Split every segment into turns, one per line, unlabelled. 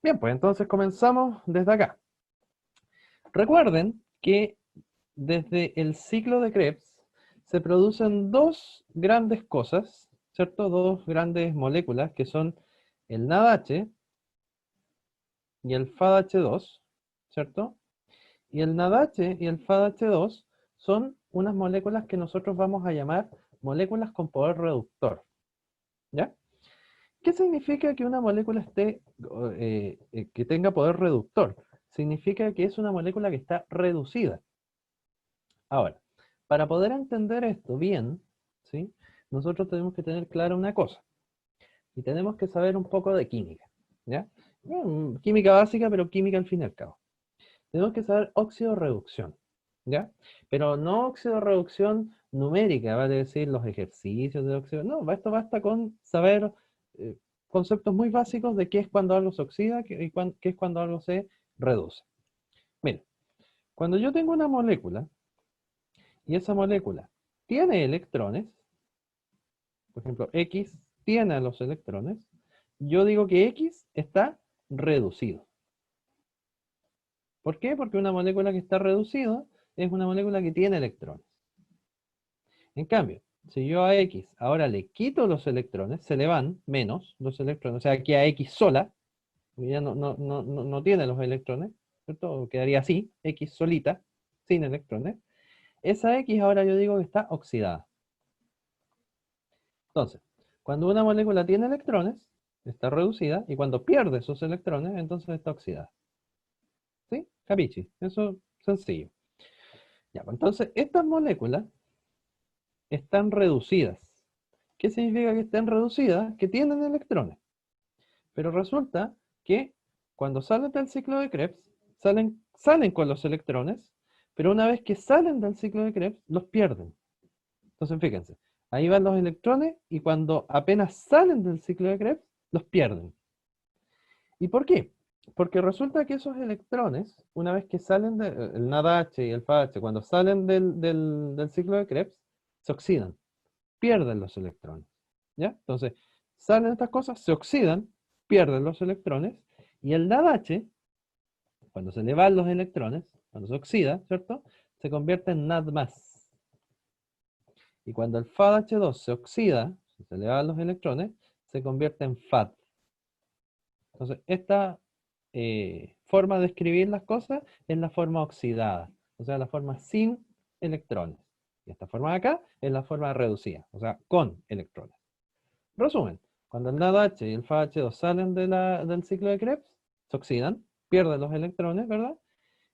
Bien, pues entonces comenzamos desde acá. Recuerden que desde el ciclo de Krebs se producen dos grandes cosas, ¿cierto? Dos grandes moléculas que son el NADH y el FADH2, ¿cierto? Y el NADH y el FADH2 son unas moléculas que nosotros vamos a llamar moléculas con poder reductor, ¿ya? ¿Qué significa que una molécula que tenga poder reductor? Significa que es una molécula que está reducida. Ahora, para poder entender esto bien, ¿sí? Nosotros tenemos que tener clara una cosa, y tenemos que saber un poco de química, ¿ya? Química básica, pero química al fin y al cabo. Tenemos que saber óxido-reducción, ¿ya? Pero no óxido-reducción numérica, vale decir los ejercicios de óxido. No, esto basta con saber eh, conceptos muy básicos de qué es cuando algo se oxida y qué es cuando algo se reduce. Mira, cuando yo tengo una molécula y esa molécula tiene electrones, por ejemplo, X tiene a los electrones, yo digo que X está reducido. ¿Por qué? Porque una molécula que está reducida es una molécula que tiene electrones. En cambio, si yo a X ahora le quito los electrones, se le van menos los electrones, o sea, aquí a X sola, ya no tiene los electrones, ¿cierto? Quedaría así, X solita, sin electrones. Esa X ahora yo digo que está oxidada. Entonces, cuando una molécula tiene electrones, está reducida, y cuando pierde sus electrones, entonces está oxidada. ¿Sí? Capichi, eso es sencillo. Ya, pues entonces, estas moléculas están reducidas. ¿Qué significa que estén reducidas? Que tienen electrones. Pero resulta que cuando salen del ciclo de Krebs, salen con los electrones, pero una vez que salen del ciclo de Krebs, los pierden. Entonces, fíjense, ahí van los electrones y cuando apenas salen del ciclo de Krebs, los pierden. ¿Y por qué? Porque resulta que esos electrones, una vez que salen del NADH y el FADH, cuando salen del ciclo de Krebs, se oxidan, pierden los electrones. ¿Ya? Entonces, salen estas cosas, se oxidan, pierden los electrones, y el NADH, cuando se le van los electrones, cuando se oxida, ¿cierto? Se convierte en NAD+. Y cuando el FADH2 se oxida, se le van los electrones, se convierte en FAD. Entonces, esta forma de escribir las cosas es la forma oxidada, o sea, la forma sin electrones. Y esta forma de acá es la forma reducida, o sea, con electrones. Resumen, cuando el NADH y el FAH2 salen del ciclo de Krebs, se oxidan, pierden los electrones, ¿verdad?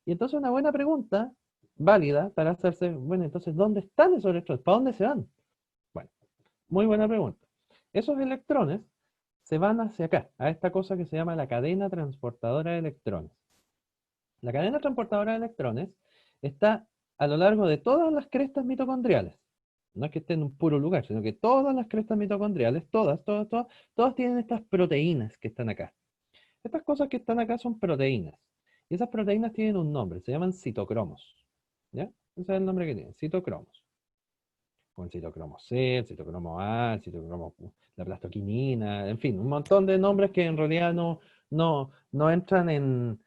Y entonces una buena pregunta, válida, para hacerse, bueno, entonces, ¿dónde están esos electrones? ¿Para dónde se van? Bueno, muy buena pregunta. Esos electrones se van hacia acá, a esta cosa que se llama la cadena transportadora de electrones. La cadena transportadora de electrones está a lo largo de todas las crestas mitocondriales. No es que esté en un puro lugar, sino que todas las crestas mitocondriales, todas tienen estas proteínas que están acá. Estas cosas que están acá son proteínas. Y esas proteínas tienen un nombre, se llaman citocromos. ¿Ya? Ese es el nombre que tienen, citocromos. Con el citocromo C, el citocromo A, el citocromo, la plastoquinina, en fin, un montón de nombres que en realidad no entran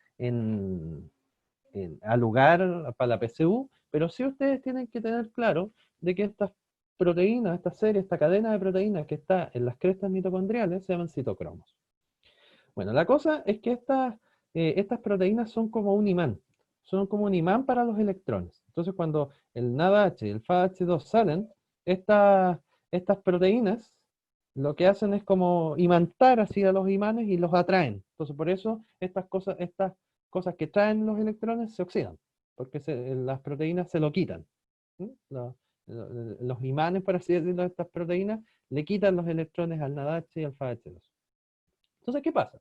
al lugar para la PCU, pero sí ustedes tienen que tener claro de que estas proteínas, esta serie, esta cadena de proteínas que está en las crestas mitocondriales se llaman citocromos. Bueno, la cosa es que estas proteínas son como un imán para los electrones. Entonces, cuando el NADH y el FADH2 salen, estas, estas proteínas lo que hacen es como imantar así a los imanes y los atraen. Entonces, por eso estas cosas que traen los electrones se oxidan, porque las proteínas se lo quitan. ¿Sí? Los imanes, por así decirlo, de estas proteínas le quitan los electrones al NADH y al FADH2. Entonces, ¿qué pasa?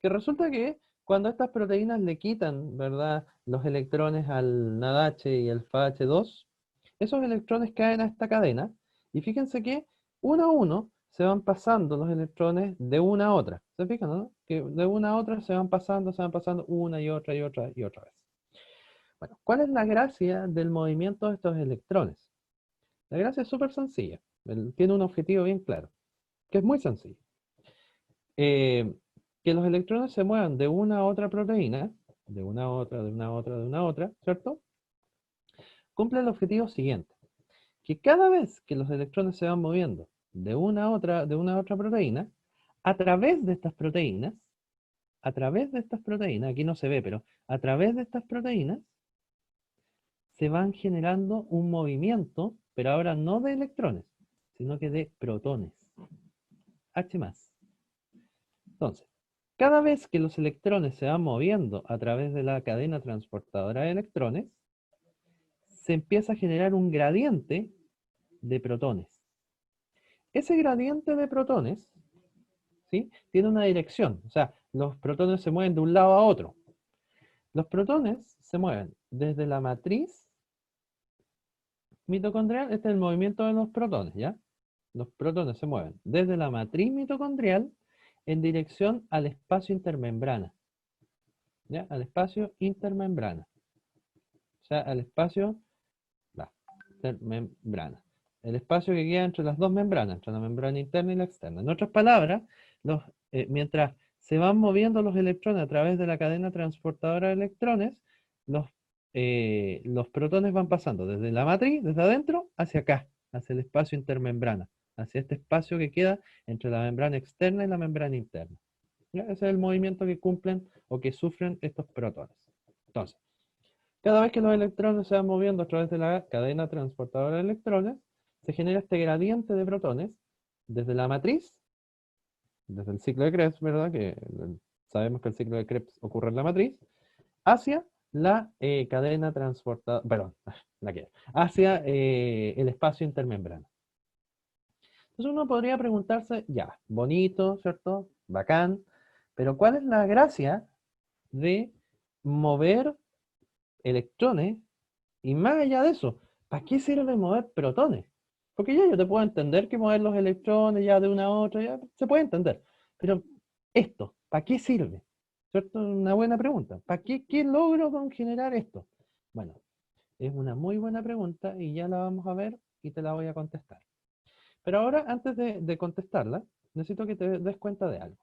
Que resulta que cuando estas proteínas le quitan, ¿verdad?, los electrones al NADH y al FAH2, esos electrones caen a esta cadena y fíjense que uno a uno se van pasando los electrones de una a otra. ¿Se fijan, no? Que de una a otra se van pasando una y otra y otra y otra vez. Bueno, ¿cuál es la gracia del movimiento de estos electrones? La gracia es súper sencilla. Tiene un objetivo bien claro, que es muy sencillo. que los electrones se muevan de una a otra proteína, de una a otra, de una a otra, de una a otra, ¿cierto? Cumple el objetivo siguiente, que cada vez que los electrones se van moviendo de una a otra proteína, a través de estas proteínas, aquí no se ve, pero a través de estas proteínas, se van generando un movimiento, pero ahora no de electrones, sino que de protones. H+. Entonces, cada vez que los electrones se van moviendo a través de la cadena transportadora de electrones, se empieza a generar un gradiente de protones. Ese gradiente de protones, ¿sí?, tiene una dirección, o sea, los protones se mueven de un lado a otro. Los protones se mueven desde la matriz mitocondrial, este es el movimiento de los protones, ¿ya? Los protones se mueven desde la matriz mitocondrial en dirección al espacio intermembrana, ¿ya? Al espacio intermembrana, o sea, al espacio intermembrana. El espacio que queda entre las dos membranas, entre la membrana interna y la externa. En otras palabras, mientras se van moviendo los electrones a través de la cadena transportadora de electrones, los protones van pasando desde la matriz, desde adentro, hacia acá, hacia el espacio intermembrana, hacia este espacio que queda entre la membrana externa y la membrana interna. ¿Ya? Ese es el movimiento que cumplen o que sufren estos protones. Entonces, cada vez que los electrones se van moviendo a través de la cadena transportadora de electrones, se genera este gradiente de protones desde la matriz, desde el ciclo de Krebs, ¿verdad? Que sabemos que el ciclo de Krebs ocurre en la matriz, hacia la cadena transportadora, perdón, hacia el espacio intermembrana. Entonces uno podría preguntarse, ya, bonito, ¿cierto? Bacán, pero ¿cuál es la gracia de mover electrones? Y más allá de eso, ¿para qué sirve mover protones? Porque ya yo te puedo entender que mover los electrones ya de una a otra, ya se puede entender. Pero esto, ¿para qué sirve? ¿Cierto? Una buena pregunta. ¿Para qué logro con generar esto? Bueno, es una muy buena pregunta y ya la vamos a ver y te la voy a contestar. Pero ahora, antes de contestarla, necesito que te des cuenta de algo.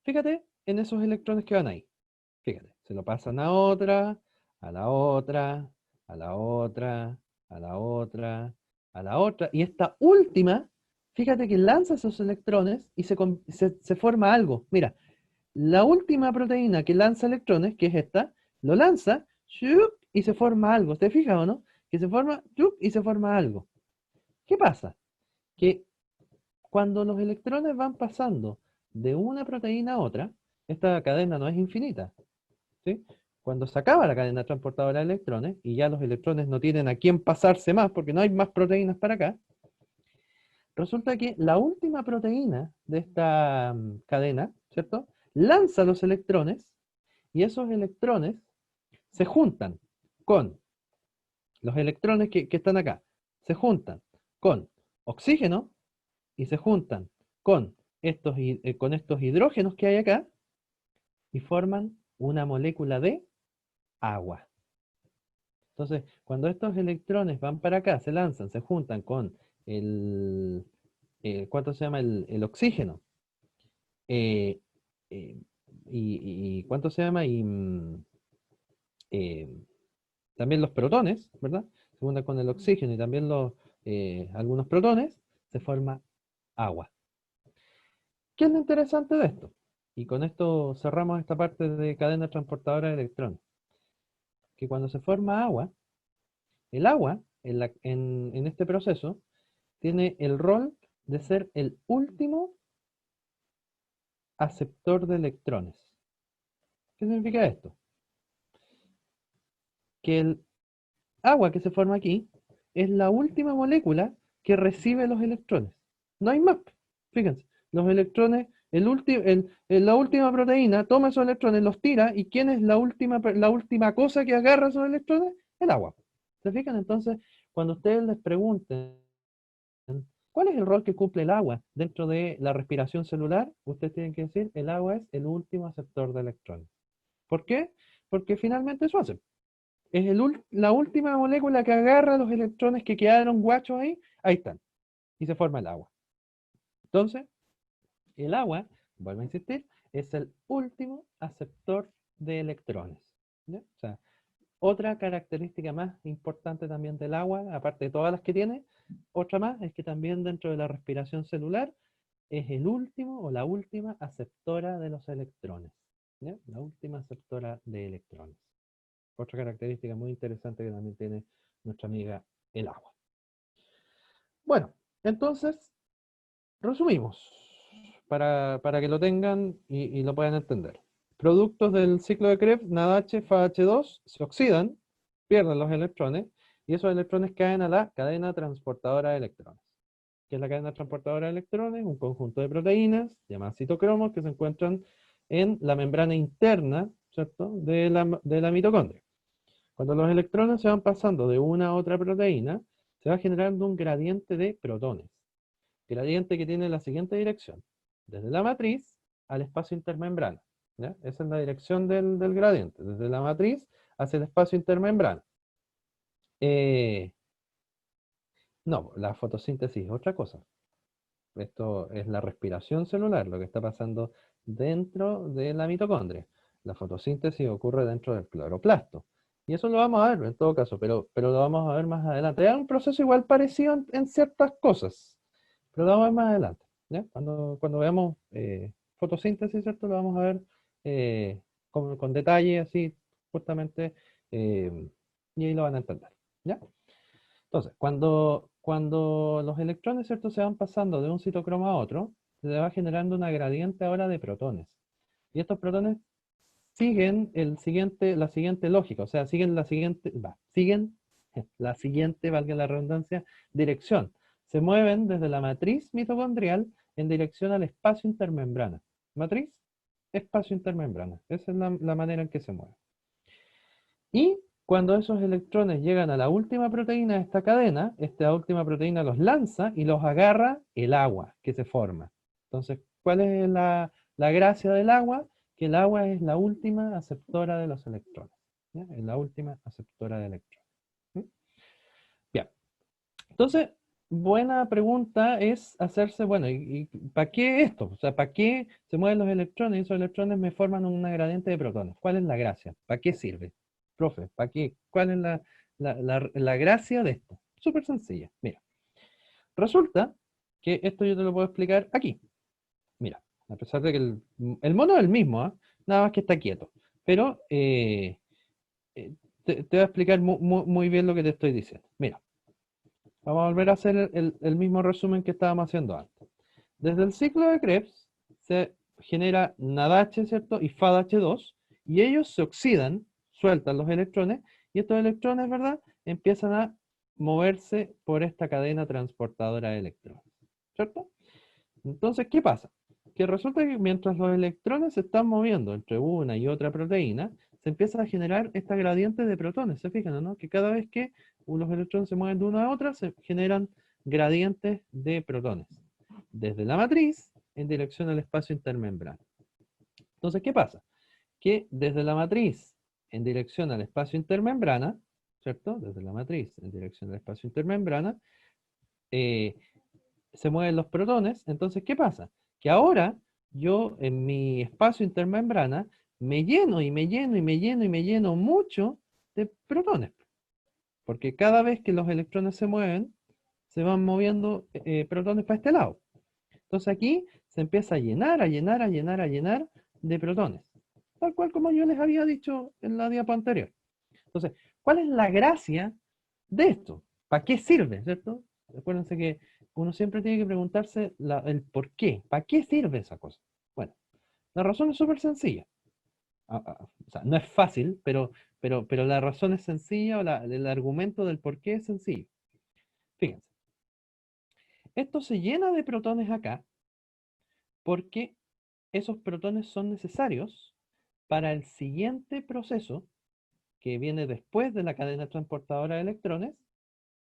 Fíjate en esos electrones que van ahí. Fíjate, se lo pasan a otra, a la otra, a la otra, a la otra, a la otra. Y esta última, fíjate que lanza esos electrones y se forma algo. Mira, la última proteína que lanza electrones, que es esta, lo lanza ¡shup! Y se forma algo. ¿Te fijas o no? Que se forma ¡shup! Y se forma algo. ¿Qué pasa? Que cuando los electrones van pasando de una proteína a otra, esta cadena no es infinita, ¿sí? Cuando se acaba la cadena transportadora de electrones y ya los electrones no tienen a quién pasarse más porque no hay más proteínas para acá, resulta que la última proteína de esta cadena, ¿cierto?, lanza los electrones y esos electrones se juntan con los electrones que están acá, se juntan con oxígeno y se juntan con con estos hidrógenos que hay acá y forman una molécula de agua. Entonces, cuando estos electrones van para acá, se lanzan, se juntan con el, ¿cuánto se llama? El oxígeno. eh, eh, ¿Cuánto se llama? Eh, También los protones, ¿verdad? Se juntan con el oxígeno y también algunos protones, se forma agua. ¿Qué es lo interesante de esto? Y con esto cerramos esta parte de cadena transportadora de electrones. Que cuando se forma agua, el agua en este proceso tiene el rol de ser el último aceptor de electrones. ¿Qué significa esto? Que el agua que se forma aquí es la última molécula que recibe los electrones. No hay más. Fíjense, los electrones, la última proteína toma esos electrones, los tira, y ¿quién es la última cosa que agarra esos electrones? El agua. ¿Se fijan? Entonces, cuando ustedes les pregunten ¿cuál es el rol que cumple el agua dentro de la respiración celular? Ustedes tienen que decir, el agua es el último aceptor de electrones. ¿Por qué? Porque finalmente eso hace. Es la última molécula que agarra los electrones que quedaron guachos ahí están, y se forma el agua. Entonces, el agua, vuelvo a insistir, Es el último aceptor de electrones. ¿Ya? O sea, otra característica más importante también del agua, aparte de todas las que tiene, otra más es que también dentro de la respiración celular es el último o la última aceptora de los electrones. ¿Ya? La última aceptora de electrones. Otra característica muy interesante que también tiene nuestra amiga el agua. Bueno, entonces, resumimos, para que lo tengan y lo puedan entender. Productos del ciclo de Krebs, NADH, FAH2, se oxidan, pierden los electrones, y esos electrones caen a la cadena transportadora de electrones. ¿Qué es la cadena transportadora de electrones? Un conjunto de proteínas, llamadas citocromos, que se encuentran en la membrana interna, ¿cierto?, de la mitocondria. Cuando los electrones se van pasando de una a otra proteína, se va generando un gradiente de protones. Gradiente que tiene la siguiente dirección. Desde la matriz al espacio intermembrana. ¿Ya? Esa es la dirección del gradiente. Desde la matriz hacia el espacio intermembrana. No, la fotosíntesis es otra cosa. Esto es la respiración celular, lo que está pasando dentro de la mitocondria. La fotosíntesis ocurre dentro del cloroplasto. Y eso lo vamos a ver en todo caso, pero lo vamos a ver más adelante. Es un proceso igual parecido en ciertas cosas, pero lo vamos a ver más adelante. ¿Ya? Cuando veamos fotosíntesis, ¿cierto? Lo vamos a ver con detalle, así, justamente, y ahí lo van a entender. ¿Ya? Entonces, cuando los electrones, ¿cierto?, se van pasando de un citocromo a otro, se va generando una gradiente ahora de protones. Y estos protones siguen la siguiente lógica, o sea, siguen la siguiente, valga la redundancia, dirección. Se mueven desde la matriz mitocondrial en dirección al espacio intermembrana. Matriz, espacio intermembrana. Esa es la manera en que se mueve. Y cuando esos electrones llegan a la última proteína de esta cadena, esta última proteína los lanza y los agarra el agua que se forma. Entonces, ¿cuál es la gracia del agua? Que el agua es la última aceptora de los electrones. ¿Ya? Es la última aceptora de electrones. ¿Mm? Bien. Entonces, buena pregunta es hacerse, bueno, ¿y para qué esto? O sea, ¿para qué se mueven los electrones y esos electrones me forman una gradiente de protones? ¿Cuál es la gracia? ¿Para qué sirve? Profe, ¿para qué? ¿Cuál es la gracia de esto? Súper sencilla. Mira, resulta que esto yo te lo puedo explicar aquí. Mira, a pesar de que el mono es el mismo, ¿ah? Nada más que está quieto. Pero eh, te voy a explicar muy bien lo que te estoy diciendo. Mira. Vamos a volver a hacer el mismo resumen que estábamos haciendo antes. Desde el ciclo de Krebs se genera NADH, ¿cierto? Y FADH2, y ellos se oxidan, sueltan los electrones, y estos electrones, ¿verdad?, empiezan a moverse por esta cadena transportadora de electrones, ¿cierto? Entonces, ¿qué pasa? Que resulta que mientras los electrones se están moviendo entre una y otra proteína, se empieza a generar esta gradiente de protones. ¿Se fijan, no? Que cada vez que los electrones se mueven de una a otra, se generan gradientes de protones. Desde la matriz en dirección al espacio intermembrana. Entonces, ¿qué pasa? Que desde la matriz en dirección al espacio intermembrana, ¿cierto? Desde la matriz en dirección al espacio intermembrana, eh, se mueven los protones. Entonces, ¿qué pasa? Que ahora yo en mi espacio intermembrana me lleno y me lleno y me lleno y me lleno mucho de protones. Porque cada vez que los electrones se mueven, se van moviendo protones para este lado. Entonces aquí se empieza a llenar, a llenar, a llenar, a llenar de protones. Tal cual como yo les había dicho en la diapo anterior. Entonces, ¿cuál es la gracia de esto? ¿Para qué sirve, cierto? Acuérdense que uno siempre tiene que preguntarse el por qué. ¿Para qué sirve esa cosa? Bueno, la razón es súper sencilla. O sea, no es fácil, pero la razón es sencilla, o el argumento del por qué es sencillo. Fíjense, esto se llena de protones acá porque esos protones son necesarios para el siguiente proceso que viene después de la cadena transportadora de electrones,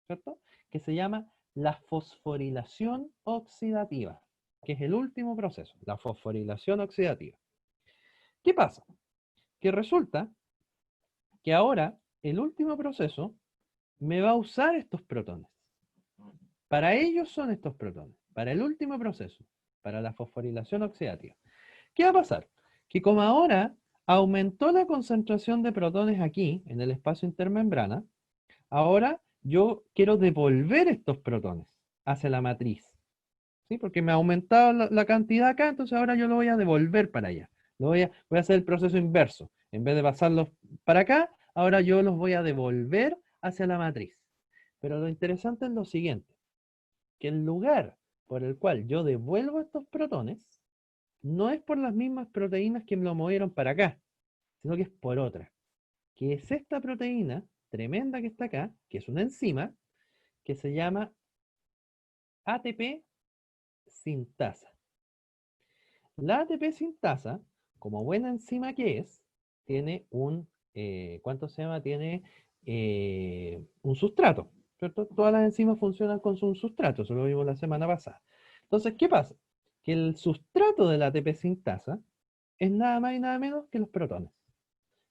¿cierto? Que se llama la fosforilación oxidativa, que es el último proceso, la fosforilación oxidativa. ¿Qué pasa? Que resulta que ahora el último proceso me va a usar estos protones. Para ellos son estos protones, para el último proceso, para la fosforilación oxidativa. ¿Qué va a pasar? que como ahora aumentó la concentración de protones aquí, en el espacio intermembrana, ahora yo quiero devolver estos protones hacia la matriz, ¿sí? Porque me ha aumentado la cantidad acá, entonces ahora yo lo voy a devolver para allá. Voy a hacer el proceso inverso. En vez de pasarlos para acá, ahora yo los voy a devolver hacia la matriz. Pero lo interesante es lo siguiente, que el lugar por el cual yo devuelvo estos protones no es por las mismas proteínas que me lo movieron para acá, sino que es por otra, que es esta proteína tremenda que está acá, que es una enzima, que se llama ATP sintasa. La ATP sintasa, como buena enzima que es, tiene ¿cuánto se llama? Tiene un sustrato, ¿cierto? Todas las enzimas funcionan con un sustrato, eso lo vimos la semana pasada. Entonces, ¿qué pasa? Que el sustrato de la ATP sintasa es nada más y nada menos que los protones.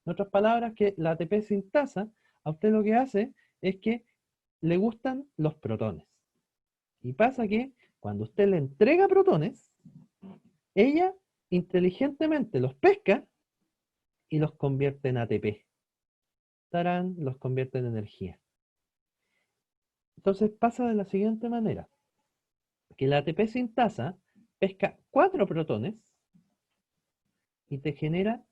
En otras palabras, que la ATP sintasa a usted lo que hace es que le gustan los protones. Y pasa que cuando usted le entrega protones, ella inteligentemente los pesca y los convierte en ATP. Tarán, los convierte en energía. Entonces pasa de la siguiente manera, que la ATP sintasa pesca 4 protones y te genera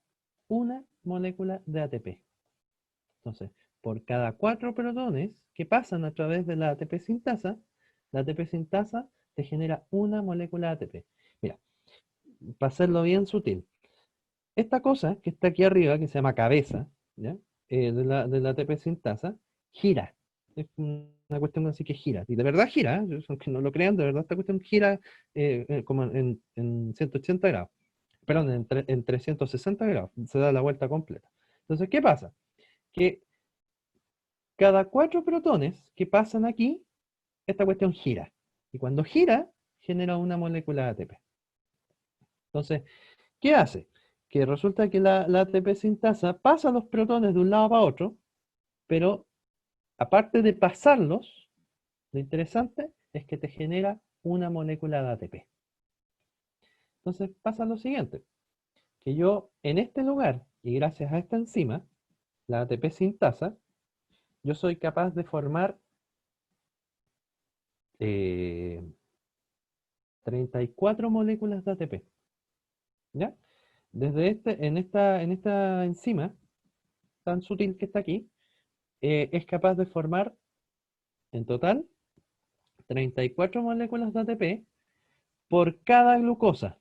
una molécula de ATP. Entonces, por cada 4 protones que pasan a través de la ATP sintasa, la ATP sintasa te genera una molécula de ATP. Mira, para hacerlo bien sutil, esta cosa que está aquí arriba, que se llama cabeza, ¿ya? De la ATP sintasa, gira. Es una cuestión así que gira. Y de verdad gira, aunque no lo crean, de verdad esta cuestión gira como en 180 grados. Perdón, en 360 grados. Se da la vuelta completa. Entonces, ¿qué pasa? Que cada 4 protones que pasan aquí, esta cuestión gira. Y cuando gira, genera una molécula de ATP. Entonces, ¿qué hace? Que resulta que la ATP sintasa pasa los protones de un lado para otro, pero aparte de pasarlos, lo interesante es que te genera una molécula de ATP. Entonces pasa lo siguiente, que yo en este lugar, y gracias a esta enzima, la ATP sintasa, yo soy capaz de formar 34 moléculas de ATP. ¿Ya? En esta enzima, tan sutil que está aquí, es capaz de formar en total 34 moléculas de ATP por cada glucosa.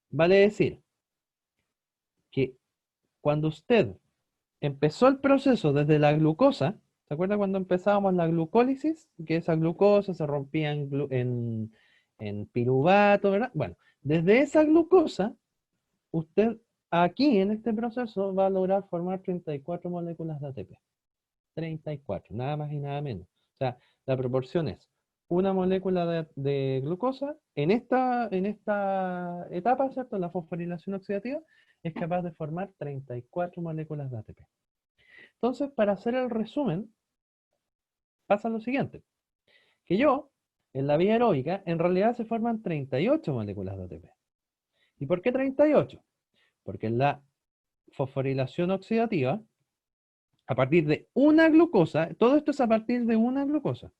Vale decir que cuando usted empezó el proceso desde la glucosa, ¿se acuerda cuando empezábamos la glucólisis? Que esa glucosa se rompía en piruvato, ¿verdad? Bueno, desde esa glucosa, usted aquí en este proceso va a lograr formar 34 moléculas de ATP. 34, nada más y nada menos. O sea, la proporción es una molécula de glucosa en esta etapa, ¿cierto? En la fosforilación oxidativa, es capaz de formar 34 moléculas de ATP. Entonces, para hacer el resumen, pasa lo siguiente, que en la vía aeróbica, en realidad se forman 38 moléculas de ATP. ¿Y por qué 38? Porque en la fosforilación oxidativa, a partir de una glucosa, todo esto es a partir de una glucosa,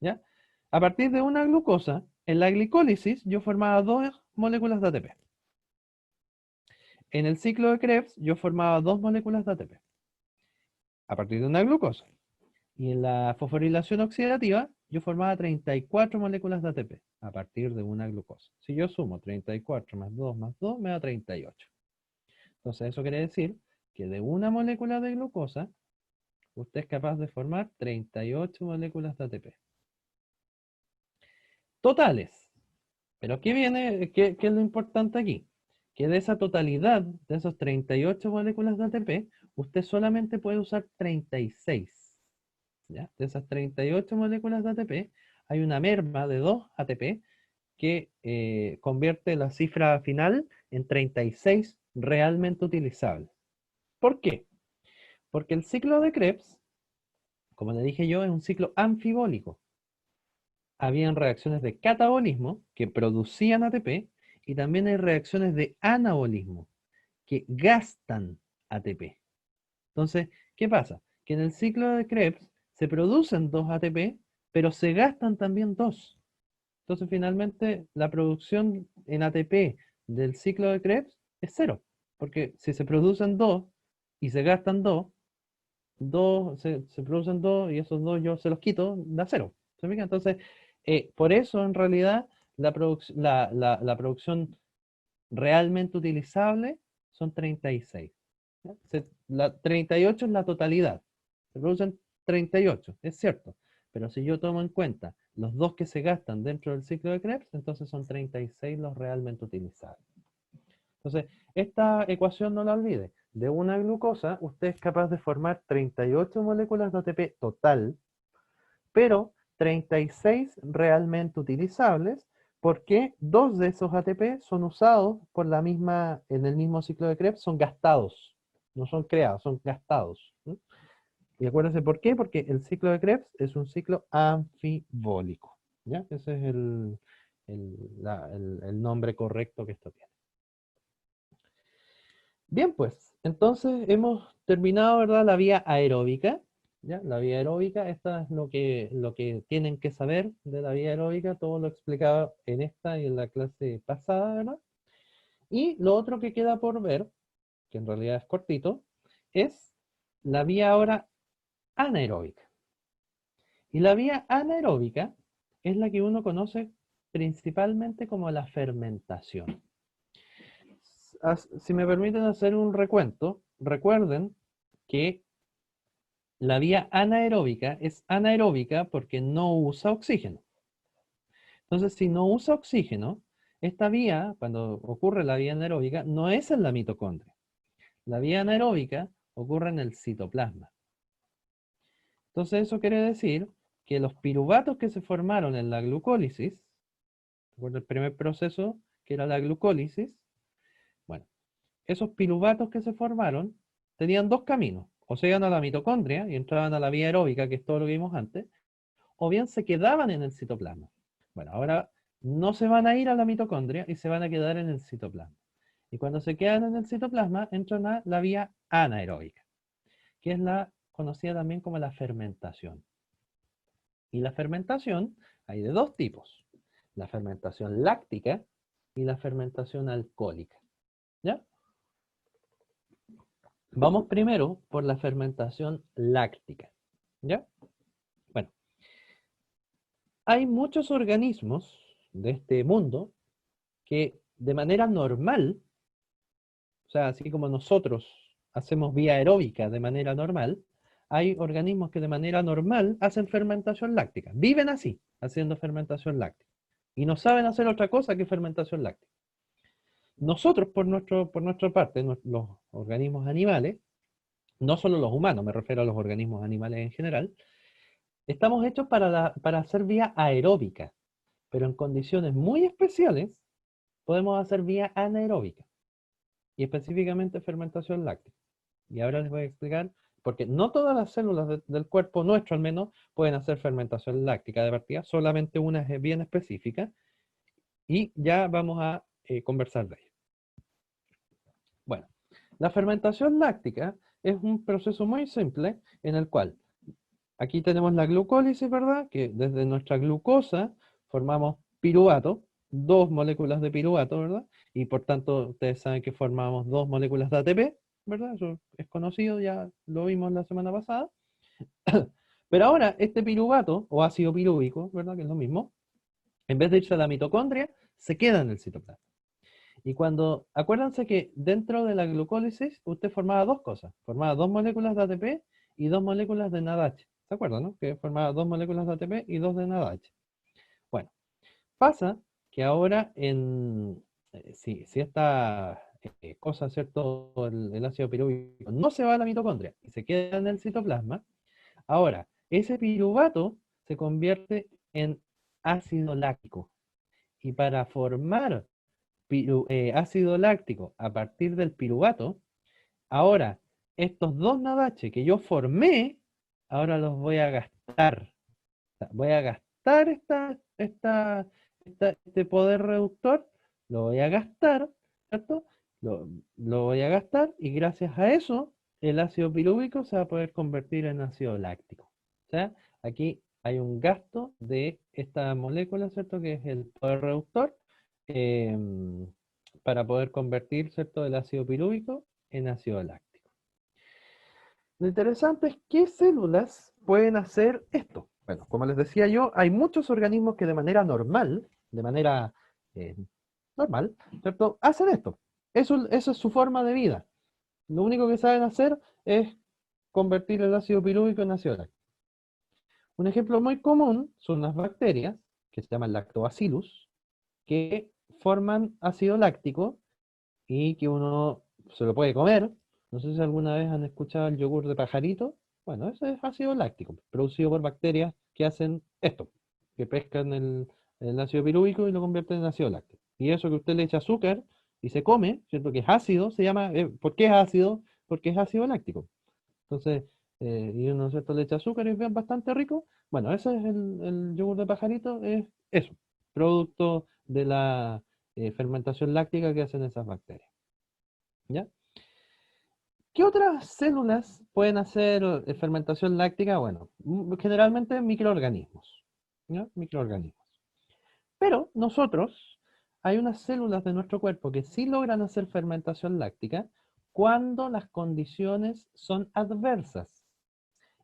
¿ya? A partir de una glucosa, en la glicólisis yo formaba 2 moléculas de ATP. En el ciclo de Krebs yo formaba 2 moléculas de ATP. A partir de una glucosa. Y en la fosforilación oxidativa yo formaba 34 moléculas de ATP. A partir de una glucosa. Si yo sumo 34 más 2 me da 38. Entonces eso quiere decir que de una molécula de glucosa usted es capaz de formar 38 moléculas de ATP. Totales. Pero ¿qué es lo importante aquí? Que de esa totalidad, de esos 38 moléculas de ATP, usted solamente puede usar 36. ¿Ya? De esas 38 moléculas de ATP, hay una merma de 2 ATP que convierte la cifra final en 36 realmente utilizables. ¿Por qué? Porque el ciclo de Krebs, como le dije yo, es un ciclo anfibólico. Habían reacciones de catabolismo que producían ATP y también hay reacciones de anabolismo que gastan ATP. Entonces, ¿qué pasa? Que en el ciclo de Krebs se producen 2 ATP, pero se gastan también 2. Entonces, finalmente, la producción en ATP del ciclo de Krebs es cero, porque si se producen 2 y se gastan 2, se producen 2 y esos 2 yo se los quito, da cero. ¿Se fija? Entonces, por eso en realidad la producción realmente utilizable son 36. ¿Ya? 38 es la totalidad. Se producen 38, es cierto. Pero si yo tomo en cuenta los 2 que se gastan dentro del ciclo de Krebs, entonces son 36 los realmente utilizables. Entonces, esta ecuación no la olvide. De una glucosa, usted es capaz de formar 38 moléculas de ATP total, pero 36 realmente utilizables, porque 2 de esos ATP son usados por en el mismo ciclo de Krebs, son gastados, no son creados, son gastados. ¿Sí? Y acuérdense por qué, porque el ciclo de Krebs es un ciclo anfibólico. ¿Ya? Ese es el nombre correcto que esto tiene. Bien, pues, entonces hemos terminado, ¿verdad? La vía aeróbica. ¿Ya? La vía aeróbica, esta es lo que tienen que saber de la vía aeróbica, todo lo explicado en esta y en la clase pasada, ¿verdad? Y lo otro que queda por ver, que en realidad es cortito, es la vía ahora anaeróbica. Y la vía anaeróbica es la que uno conoce principalmente como la fermentación. Si me permiten hacer un recuento, recuerden que la vía anaeróbica es anaeróbica porque no usa oxígeno. Entonces, si no usa oxígeno, esta vía, cuando ocurre la vía anaeróbica, no es en la mitocondria. La vía anaeróbica ocurre en el citoplasma. Entonces, eso quiere decir que los piruvatos que se formaron en la glucólisis, recuerda el primer proceso que era la glucólisis, bueno, esos piruvatos que se formaron tenían dos caminos. O se iban a la mitocondria y entraban a la vía aeróbica, que es todo lo que vimos antes, o bien se quedaban en el citoplasma. Bueno, ahora no se van a ir a la mitocondria y se van a quedar en el citoplasma. Y cuando se quedan en el citoplasma, entran a la vía anaeróbica, que es la conocida también como la fermentación. Y la fermentación hay de dos tipos: la fermentación láctica y la fermentación alcohólica. ¿Ya? Vamos primero por la fermentación láctica. ¿Ya? Bueno, hay muchos organismos de este mundo que de manera normal, o sea, así como nosotros hacemos vía aeróbica de manera normal, hay organismos que de manera normal hacen fermentación láctica. Viven así, haciendo fermentación láctica. Y no saben hacer otra cosa que fermentación láctica. Nosotros, por nuestra parte, los organismos animales, no solo los humanos, me refiero a los organismos animales en general, estamos hechos para hacer vía aeróbica, pero en condiciones muy especiales podemos hacer vía anaeróbica, y específicamente fermentación láctea. Y ahora les voy a explicar, porque no todas las células del cuerpo nuestro al menos pueden hacer fermentación láctica de partida, solamente una es bien específica, y ya vamos a conversar de ella. Bueno, la fermentación láctica es un proceso muy simple en el cual aquí tenemos la glucólisis, ¿verdad? Que desde nuestra glucosa formamos piruvato, dos moléculas de piruvato, ¿verdad? Y por tanto, ustedes saben que formamos dos moléculas de ATP, ¿verdad? Eso es conocido, ya lo vimos la semana pasada. Pero ahora, este piruvato, o ácido pirúvico, ¿verdad? Que es lo mismo, en vez de irse a la mitocondria, se queda en el citoplasma. Y acuérdense que dentro de la glucólisis, usted formaba dos cosas. Formaba dos moléculas de ATP y dos moléculas de NADH. ¿Se acuerdan, no? Que formaba dos moléculas de ATP y dos de NADH. Bueno, pasa que ahora si esta cosa, ¿cierto? El ácido pirúvico no se va a la mitocondria y se queda en el citoplasma, ahora ese piruvato se convierte en ácido láctico. Y para formar ácido láctico a partir del piruvato, ahora estos dos NADH que yo formé, ahora los voy a gastar. Voy a gastar este poder reductor, lo voy a gastar, ¿cierto? Lo voy a gastar y gracias a eso el ácido pirúvico se va a poder convertir en ácido láctico. O sea, aquí hay un gasto de esta molécula, ¿cierto? Que es el poder reductor, em, para poder convertir, ¿cierto? El ácido pirúvico en ácido láctico. Lo interesante es qué células pueden hacer esto. Bueno, como les decía yo, hay muchos organismos que de manera normal, de manera eh, normal, ¿cierto? Hacen esto. Eso es su forma de vida. Lo único que saben hacer es convertir el ácido pirúvico en ácido láctico. Un ejemplo muy común son las bacterias, que se llaman lactobacillus, que forman ácido láctico y que uno se lo puede comer. No sé si alguna vez han escuchado el yogur de pajarito. Bueno, eso es ácido láctico, producido por bacterias que hacen esto, que pescan el ácido pirúvico y lo convierten en ácido láctico. Y eso que usted le echa azúcar y se come, ¿cierto? Que es ácido, se llama, ¿por qué es ácido? Porque es ácido láctico. Entonces, y uno, ¿cierto? Le echa azúcar y es bastante rico. Bueno, ese es el yogur de pajarito, es eso, producto de la fermentación láctica que hacen esas bacterias. ¿Ya? ¿Qué otras células pueden hacer fermentación láctica? Bueno, generalmente microorganismos, ¿ya? Microorganismos. Pero nosotros, hay unas células de nuestro cuerpo que sí logran hacer fermentación láctica cuando las condiciones son adversas.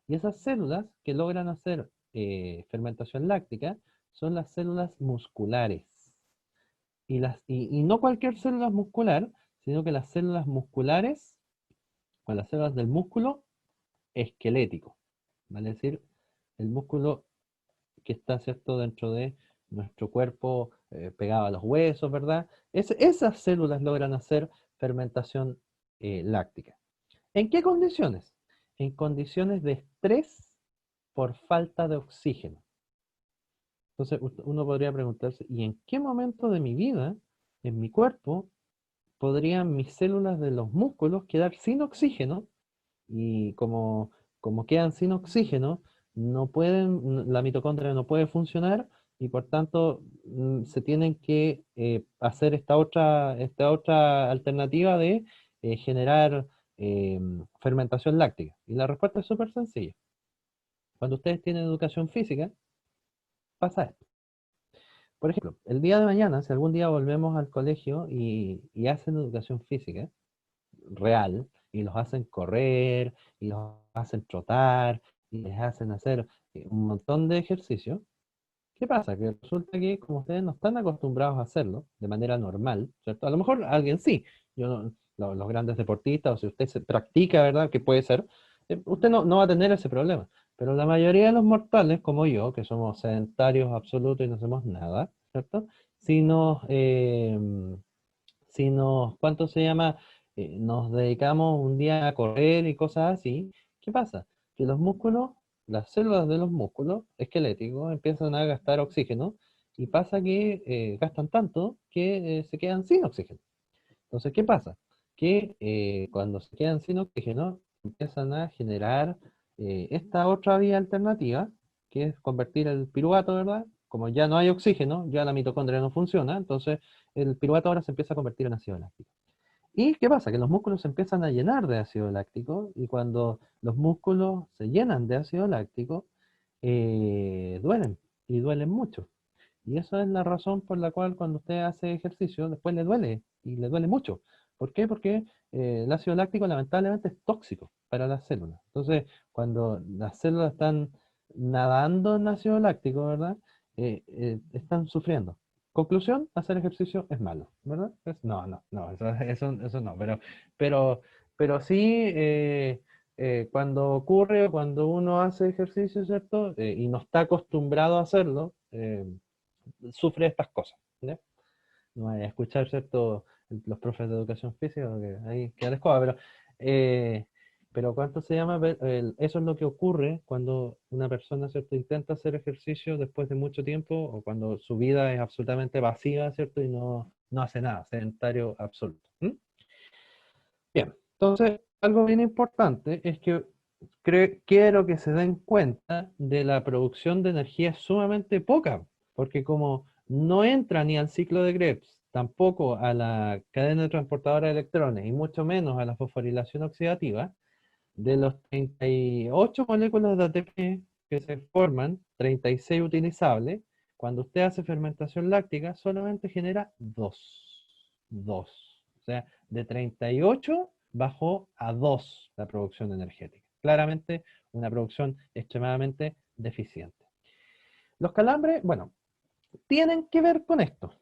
Y esas células que logran hacer fermentación láctica son las células musculares. Y no cualquier célula muscular, sino que las células musculares o las células del músculo esquelético, ¿vale? Es decir, el músculo que está, ¿cierto?, dentro de nuestro cuerpo, pegado a los huesos, ¿verdad? Esas células logran hacer fermentación láctica. ¿En qué condiciones? En condiciones de estrés por falta de oxígeno. Entonces, uno podría preguntarse, ¿y en qué momento de mi vida, en mi cuerpo, podrían mis células de los músculos quedar sin oxígeno? Y como quedan sin oxígeno, no pueden, la mitocondria no puede funcionar y por tanto se tienen que hacer esta otra alternativa de generar fermentación láctica. Y la respuesta es súper sencilla. Cuando ustedes tienen educación física, pasa esto. Por ejemplo, el día de mañana, si algún día volvemos al colegio y hacen educación física, real y los hacen correr y los hacen trotar y les hacen hacer un montón de ejercicio. ¿Qué pasa? Que resulta que como ustedes no están acostumbrados a hacerlo de manera normal, ¿cierto? A lo mejor alguien sí, yo los grandes deportistas, o si usted se practica, ¿verdad? Que puede ser, usted no va a tener ese problema. Pero la mayoría de los mortales, como yo, que somos sedentarios absolutos y no hacemos nada, ¿cierto? Si nos, ¿cuánto se llama? Nos dedicamos un día a correr y cosas así, ¿qué pasa? Que los músculos, las células de los músculos esqueléticos empiezan a gastar oxígeno y pasa que gastan tanto que se quedan sin oxígeno. Entonces, ¿qué pasa? Que cuando se quedan sin oxígeno empiezan a generar esta otra vía alternativa, que es convertir el piruvato, ¿verdad? Como ya no hay oxígeno, ya la mitocondria no funciona, entonces el piruvato ahora se empieza a convertir en ácido láctico. ¿Y qué pasa? Que los músculos se empiezan a llenar de ácido láctico y cuando los músculos se llenan de ácido láctico, duelen y duelen mucho. Y esa es la razón por la cual cuando usted hace ejercicio, después le duele y le duele mucho. ¿Por qué? Porque el ácido láctico lamentablemente es tóxico para las células. Entonces, cuando las células están nadando en ácido láctico, ¿verdad? Están sufriendo. Conclusión, hacer ejercicio es malo, ¿verdad? No, eso no, pero, pero sí, cuando ocurre, cuando uno hace ejercicio, ¿cierto? Y no está acostumbrado a hacerlo, sufre estas cosas, ¿ya? No vaya a escuchar, ¿cierto? Los profes de educación física, que ahí queda la escoba, eh, pero ¿cuánto se llama? Eso es lo que ocurre cuando una persona, ¿cierto? Intenta hacer ejercicio después de mucho tiempo o cuando su vida es absolutamente vacía, ¿cierto? Y no hace nada, sedentario absoluto. ¿Mm? Bien, entonces, algo bien importante es que quiero que se den cuenta de la producción de energía es sumamente poca, porque como no entra ni al ciclo de Krebs, tampoco a la cadena transportadora de electrones y mucho menos a la fosforilación oxidativa, de los 38 moléculas de ATP que se forman, 36 utilizables, cuando usted hace fermentación láctica solamente genera 2. 2. O sea, de 38 bajó a 2 la producción energética. Claramente una producción extremadamente deficiente. Los calambres, bueno, tienen que ver con esto.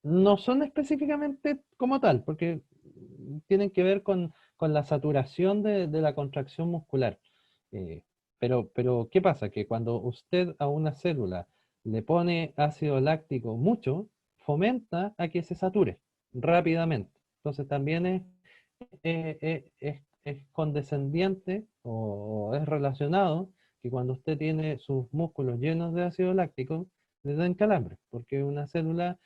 No son específicamente como tal, porque tienen que ver con la saturación de la contracción muscular. Eh, pero, ¿qué pasa? Que cuando usted a una célula le pone ácido láctico mucho, fomenta a que se sature rápidamente. Entonces también es condescendiente o es relacionado que cuando usted tiene sus músculos llenos de ácido láctico, le den calambre, porque una célula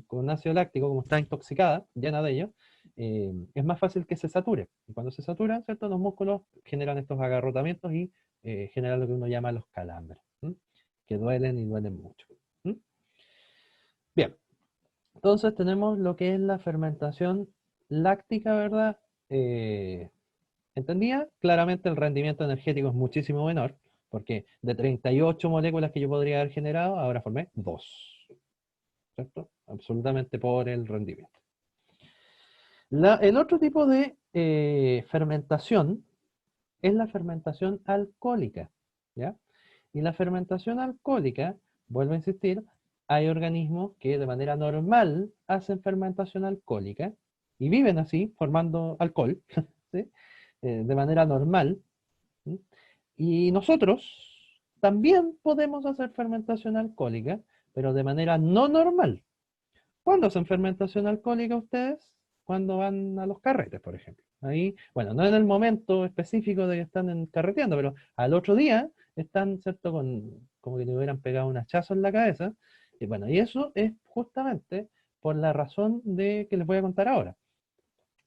con ácido láctico, como está intoxicada, llena de ello, es más fácil que se sature. Y cuando se satura, ¿cierto? Los músculos generan estos agarrotamientos y generan lo que uno llama los calambres, ¿m? Que duelen y duelen mucho. ¿M? Bien, entonces tenemos lo que es la fermentación láctica, ¿verdad? Eh, ¿Entendía? Claramente el rendimiento energético es muchísimo menor, porque de 38 moléculas que yo podría haber generado, ahora formé 2, ¿cierto? Absolutamente por el rendimiento. El otro tipo de fermentación es la fermentación alcohólica, ¿ya? Y la fermentación alcohólica, vuelvo a insistir, hay organismos que de manera normal hacen fermentación alcohólica y viven así, formando alcohol, ¿sí? De manera normal. ¿Sí? Y nosotros también podemos hacer fermentación alcohólica, pero de manera no normal. ¿Cuándo hacen fermentación alcohólica ustedes? Cuando van a los carretes, por ejemplo. Ahí, bueno, no en el momento específico de que están carreteando, pero al otro día están, ¿cierto? Como que le hubieran pegado un hachazo en la cabeza. Y bueno, y eso es justamente por la razón de que les voy a contar ahora.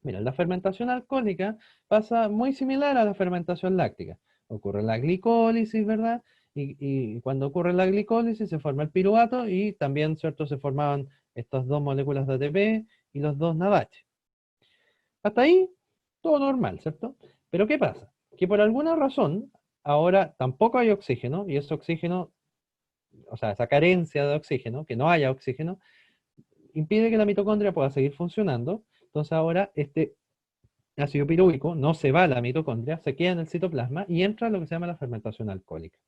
Mira, la fermentación alcohólica pasa muy similar a la fermentación láctica. Ocurre la glicólisis, ¿verdad? Y cuando ocurre la glicólisis se forma el piruvato y también, ¿cierto? Se formaban estas dos moléculas de ATP y los dos NADH. Hasta ahí, todo normal, ¿cierto? Pero ¿qué pasa? Que por alguna razón, ahora tampoco hay oxígeno, y ese oxígeno, o sea, esa carencia de oxígeno, que no haya oxígeno, impide que la mitocondria pueda seguir funcionando. Entonces ahora este ácido pirúvico no se va a la mitocondria, se queda en el citoplasma y entra lo que se llama la fermentación alcohólica.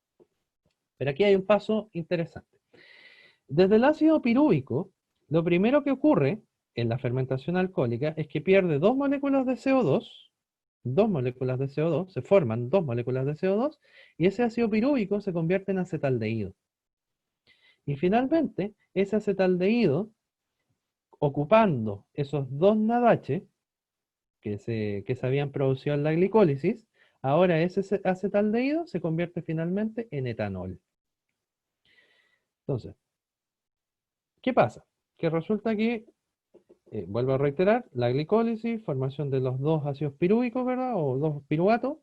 Pero aquí hay un paso interesante. Desde el ácido pirúvico, lo primero que ocurre en la fermentación alcohólica es que pierde dos moléculas de CO2, se forman dos moléculas de CO2, y ese ácido pirúvico se convierte en acetaldehído. Y finalmente, ese acetaldehído, ocupando esos dos NADH, que se habían producido en la glicólisis, ahora ese acetaldehído se convierte finalmente en etanol. Entonces, ¿qué pasa? Que resulta que, vuelvo a reiterar, la glicólisis, formación de los dos ácidos pirúvicos, ¿verdad? O dos piruvatos,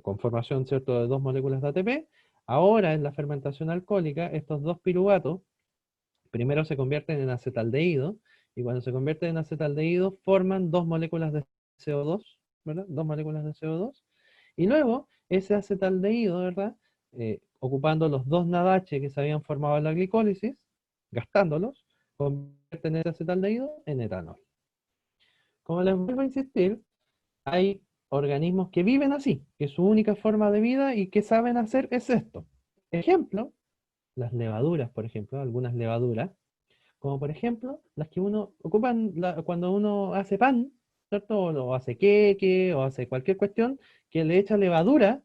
con formación, ¿cierto?, de dos moléculas de ATP. Ahora, en la fermentación alcohólica, estos dos piruvatos primero se convierten en acetaldehído, y cuando se convierten en acetaldehído forman dos moléculas de CO2, ¿verdad? Dos moléculas de CO2, y luego ese acetaldehído, ¿verdad? Ocupando los dos NADH que se habían formado en la glicólisis, gastándolos, convierten ese acetaldehído en etanol. Como les vuelvo a insistir, hay organismos que viven así, que su única forma de vida y que saben hacer es esto. Ejemplo, las levaduras, por ejemplo, algunas levaduras, como por ejemplo las que uno ocupan cuando uno hace pan, ¿cierto? O hace queque, o hace cualquier cuestión que le echa levadura.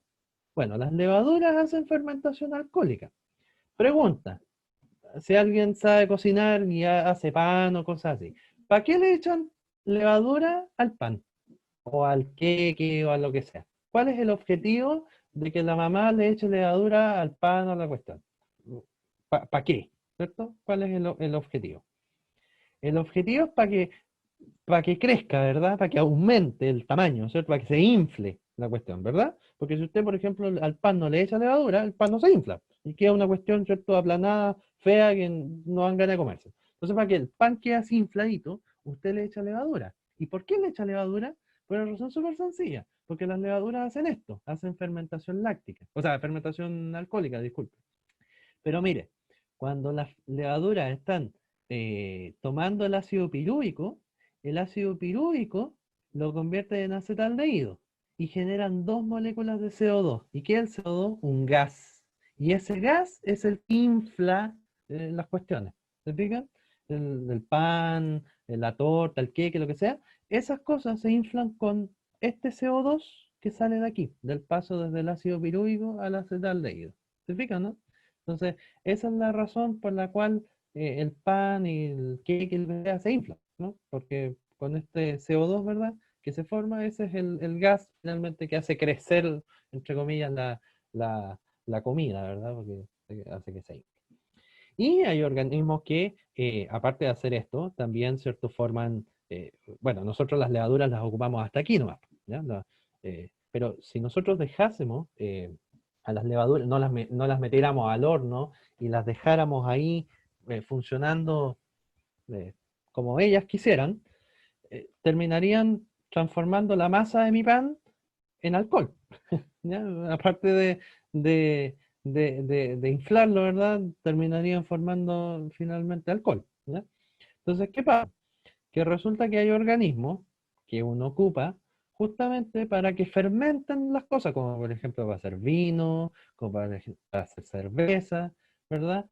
Bueno, las levaduras hacen fermentación alcohólica. Pregunta, si alguien sabe cocinar y hace pan o cosas así, ¿para qué le echan levadura al pan? O al queque o a lo que sea. ¿Cuál es el objetivo de que la mamá le eche levadura al pan o a la cuestión? ¿Para qué? ¿Cierto? ¿Cuál es el objetivo? El objetivo es para que crezca, ¿verdad? Para que aumente el tamaño, ¿cierto? Para que se infle la cuestión, ¿verdad? Porque si usted, por ejemplo, al pan no le echa levadura, el pan no se infla. Y queda una cuestión, ¿cierto? Aplanada, fea, que no dan ganas de comerse. Entonces, para que el pan quede así infladito, usted le echa levadura. ¿Y por qué le echa levadura? Por una razón súper sencilla. Porque las levaduras hacen esto, hacen fermentación láctica. O sea, fermentación alcohólica, disculpe. Pero mire, cuando las levaduras están tomando el ácido pirúvico lo convierte en acetaldehído y generan dos moléculas de CO2. ¿Y qué es el CO2? Un gas. Y ese gas es el que infla las cuestiones. ¿Se fijan? El pan, la torta, el queque, lo que sea. Esas cosas se inflan con este CO2 que sale de aquí, del paso desde el ácido pirúvico al acetaldehído. ¿Se fijan, no? Entonces, esa es la razón por la cual el pan y el cake y el bebé se inflan, ¿no? Porque con este CO2, ¿verdad? Que se forma, ese es el gas finalmente que hace crecer, entre comillas, la comida, ¿verdad? Porque hace que se infle. Y hay organismos que, aparte de hacer esto, también, ¿cierto? Forman, bueno, nosotros las levaduras las ocupamos hasta aquí nomás, ¿ya? Pero si nosotros dejásemos a las levaduras, no las metiéramos al horno y las dejáramos ahí funcionando eh, como ellas quisieran, terminarían transformando la masa de mi pan en alcohol. ¿Ya? Aparte de, de inflarlo, ¿verdad? Terminarían formando finalmente alcohol. ¿Ya? Entonces, ¿qué pasa? Que resulta que hay organismos que uno ocupa justamente para que fermenten las cosas, como por ejemplo para hacer vino, como para hacer cerveza, ¿verdad?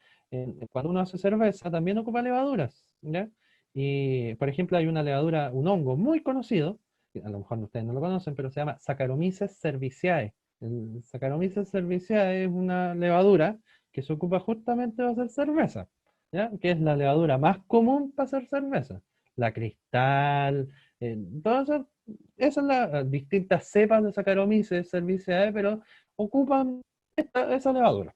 Cuando uno hace cerveza también ocupa levaduras, ¿ya? Y por ejemplo hay una levadura, un hongo muy conocido, que a lo mejor ustedes no lo conocen, pero se llama Saccharomyces cerevisiae. El Saccharomyces cerevisiae es una levadura que se ocupa justamente para hacer cerveza, ¿ya? Que es la levadura más común para hacer cerveza. La cristal, todas esas son las distintas cepas de Saccharomyces cerevisiae, pero ocupan esa levadura,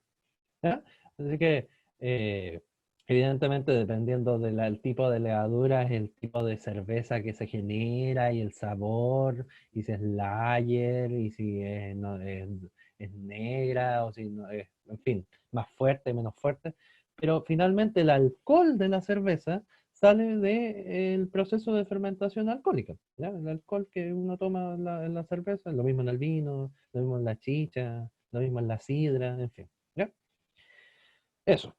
¿ya? Así que, eh, evidentemente, dependiendo del tipo de levadura, es el tipo de cerveza que se genera y el sabor, y si es lager, y si es, no, es negra, o si no es, en fin, más fuerte, menos fuerte. Pero finalmente el alcohol de la cerveza sale del proceso de fermentación alcohólica, ¿ya? El alcohol que uno toma en la cerveza, lo mismo en el vino, lo mismo en la chicha, lo mismo en la sidra, en fin, ¿ya? Eso.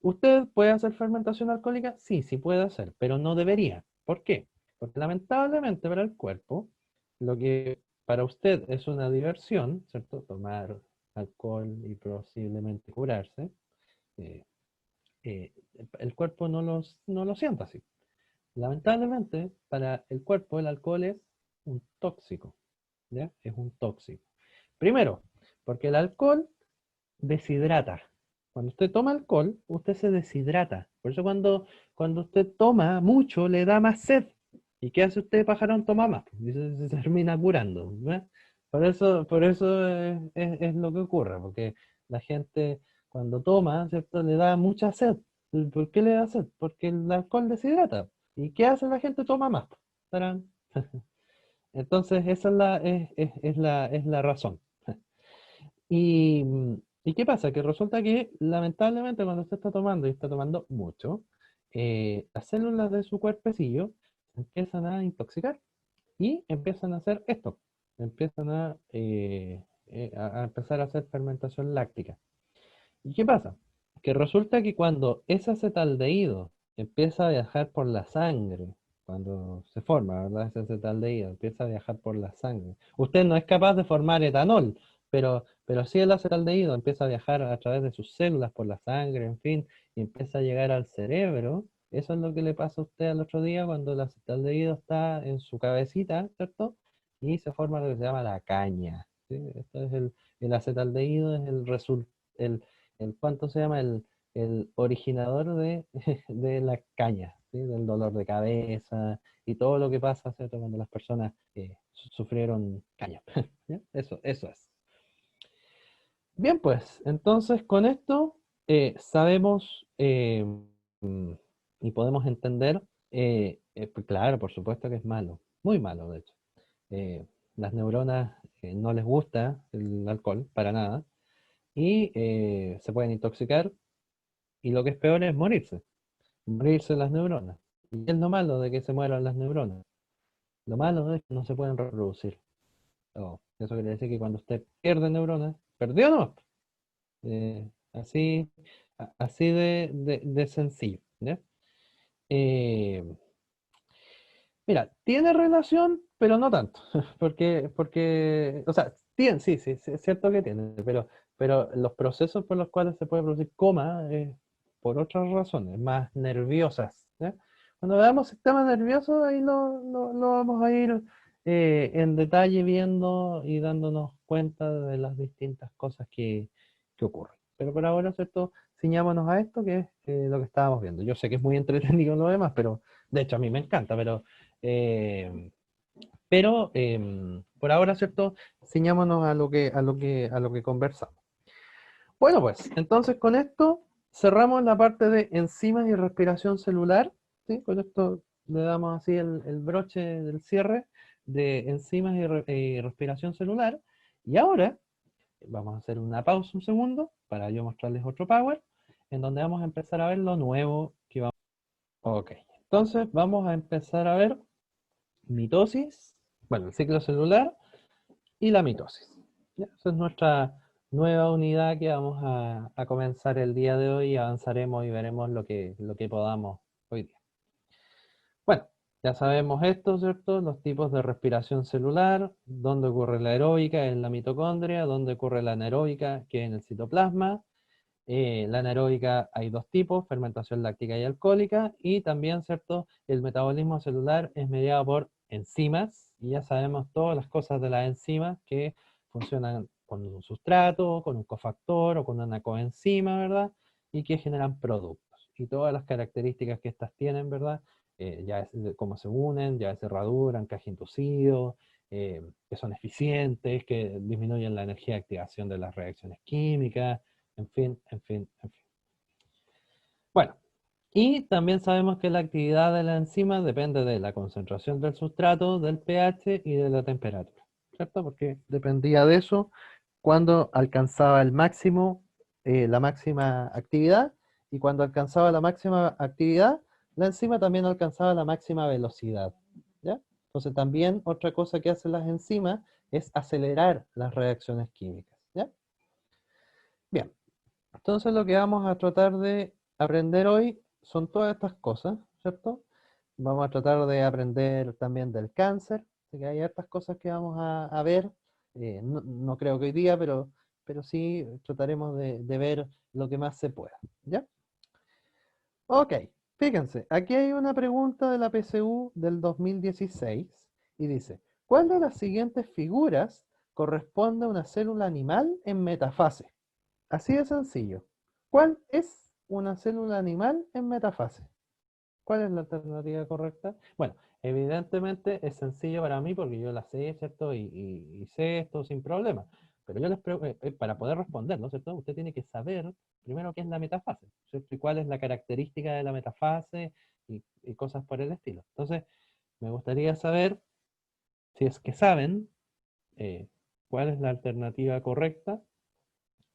¿Usted puede hacer fermentación alcohólica? Sí, sí puede hacer, pero no debería. ¿Por qué? Porque lamentablemente para el cuerpo, lo que para usted es una diversión, ¿cierto? Tomar alcohol y posiblemente curarse, eh, eh, el cuerpo no lo siente así. Lamentablemente, para el cuerpo el alcohol es un tóxico, ¿ya? Es un tóxico. Primero, porque el alcohol deshidrata. Cuando usted toma alcohol, usted se deshidrata. Por eso cuando usted toma mucho, le da más sed. ¿Y qué hace usted, pajarón? Toma más. Y se termina curando. ¿Ve? Por eso es lo que ocurre, porque la gente cuando toma, ¿cierto? Le da mucha sed. ¿Por qué le da sed? Porque el alcohol deshidrata. ¿Y qué hace la gente? Toma más. ¡Tarán! Entonces, esa es la razón. Y, ¿Y qué pasa? Que resulta que lamentablemente cuando usted está tomando y está tomando mucho, las células de su cuerpecillo se empiezan a intoxicar y empiezan a hacer esto, empiezan a empezar a hacer fermentación láctica. ¿Y qué pasa? Que resulta que cuando ese acetaldehído empieza a viajar por la sangre, cuando se forma, ¿verdad? Ese acetaldehído empieza a viajar por la sangre. Usted no es capaz de formar etanol, pero sí el acetaldehído empieza a viajar a través de sus células por la sangre, en fin, y empieza a llegar al cerebro. Eso es lo que le pasa a usted al otro día cuando el acetaldehído está en su cabecita, ¿cierto? Y se forma lo que se llama la caña. ¿Sí? Esto es el acetaldehído, es el ¿cuánto se llama? El originador de la caña, ¿sí? Del dolor de cabeza y todo lo que pasa, ¿cierto? Cuando las personas sufrieron caña. ¿Ya? Eso es. Bien, pues, entonces con esto sabemos mm, y podemos entender, pues, claro, por supuesto que es malo, muy malo, de hecho. Las neuronas no les gusta el alcohol para nada y se pueden intoxicar y lo que es peor es morirse. morirse las neuronas. ¿Y qué es lo malo de que se mueran las neuronas? Lo malo es que no se pueden reproducir. Eso quiere decir que cuando usted pierde neuronas, perdió no. Así, así de sencillo. ¿Ya? Eh, Mira, tiene relación, pero no tanto. Porque, o sea, tiene, sí, sí, sí, es cierto que tiene, pero los procesos por los cuales se puede producir coma es por otras razones, más nerviosas. ¿Ya? Cuando veamos sistema nervioso, ahí lo vamos a ir en detalle viendo y dándonos cuenta de las distintas cosas que ocurren. Pero por ahora, ¿cierto? Ciñámonos a esto, que es lo que estábamos viendo. Yo sé que es muy entretenido lo demás, pero de hecho a mí me encanta, eh, por ahora, ¿cierto? Ciñámonos a lo que conversamos. Bueno, pues, entonces con esto cerramos la parte de enzimas y respiración celular, ¿sí? Con esto le damos así el broche del cierre de enzimas y respiración celular. Y ahora vamos a hacer una pausa un segundo para yo mostrarles otro power, en donde vamos a empezar a ver lo nuevo que vamos. Ok, entonces vamos a empezar a ver mitosis, bueno, el ciclo celular y la mitosis. ¿Ya? Esa es nuestra nueva unidad que vamos a comenzar el día de hoy y avanzaremos y veremos lo que podamos hoy día. Bueno, ya sabemos esto, ¿cierto? Los tipos de respiración celular, dónde ocurre la aeróbica en la mitocondria, dónde ocurre la anaeróbica que es en el citoplasma. La anaeróbica hay dos tipos, fermentación láctica y alcohólica, y también, ¿cierto? El metabolismo celular es mediado por enzimas, y ya sabemos todas las cosas de las enzimas que funcionan con un sustrato, con un cofactor o con una coenzima, ¿verdad? Y que generan productos. Y todas las características que estas tienen, ¿verdad? Ya es de cómo se unen, ya es cerradura, encaje inducido, que son eficientes, que disminuyen la energía de activación de las reacciones químicas, en fin, en fin, en fin. Bueno, y también sabemos que la actividad de la enzima depende de la concentración del sustrato, del pH y de la temperatura, ¿cierto? Porque dependía de eso cuando alcanzaba el máximo, la máxima actividad, y cuando alcanzaba la máxima actividad, la enzima también alcanzaba la máxima velocidad, ¿ya? Entonces también otra cosa que hacen las enzimas es acelerar las reacciones químicas, ¿ya? Bien. Entonces lo que vamos a tratar de aprender hoy son todas estas cosas, ¿cierto? Vamos a tratar de aprender también del cáncer, así que hay hartas cosas que vamos a ver, no creo que hoy día, pero sí trataremos de ver lo que más se pueda, ¿ya? Ok, fíjense, aquí hay una pregunta de la PSU del 2016 y dice, ¿cuál de las siguientes figuras corresponde a una célula animal en metafase? Así de sencillo. ¿Cuál es una célula animal en metafase? ¿Cuál es la alternativa correcta? Bueno, evidentemente es sencillo para mí porque yo la sé, ¿cierto? Y sé esto sin problema. Pero yo para poder responder, ¿no? ¿Cierto? Usted tiene que saber primero qué es la metafase, ¿cierto? Y cuál es la característica de la metafase y cosas por el estilo. Entonces, me gustaría saber, si es que saben, eh, cuál es la alternativa correcta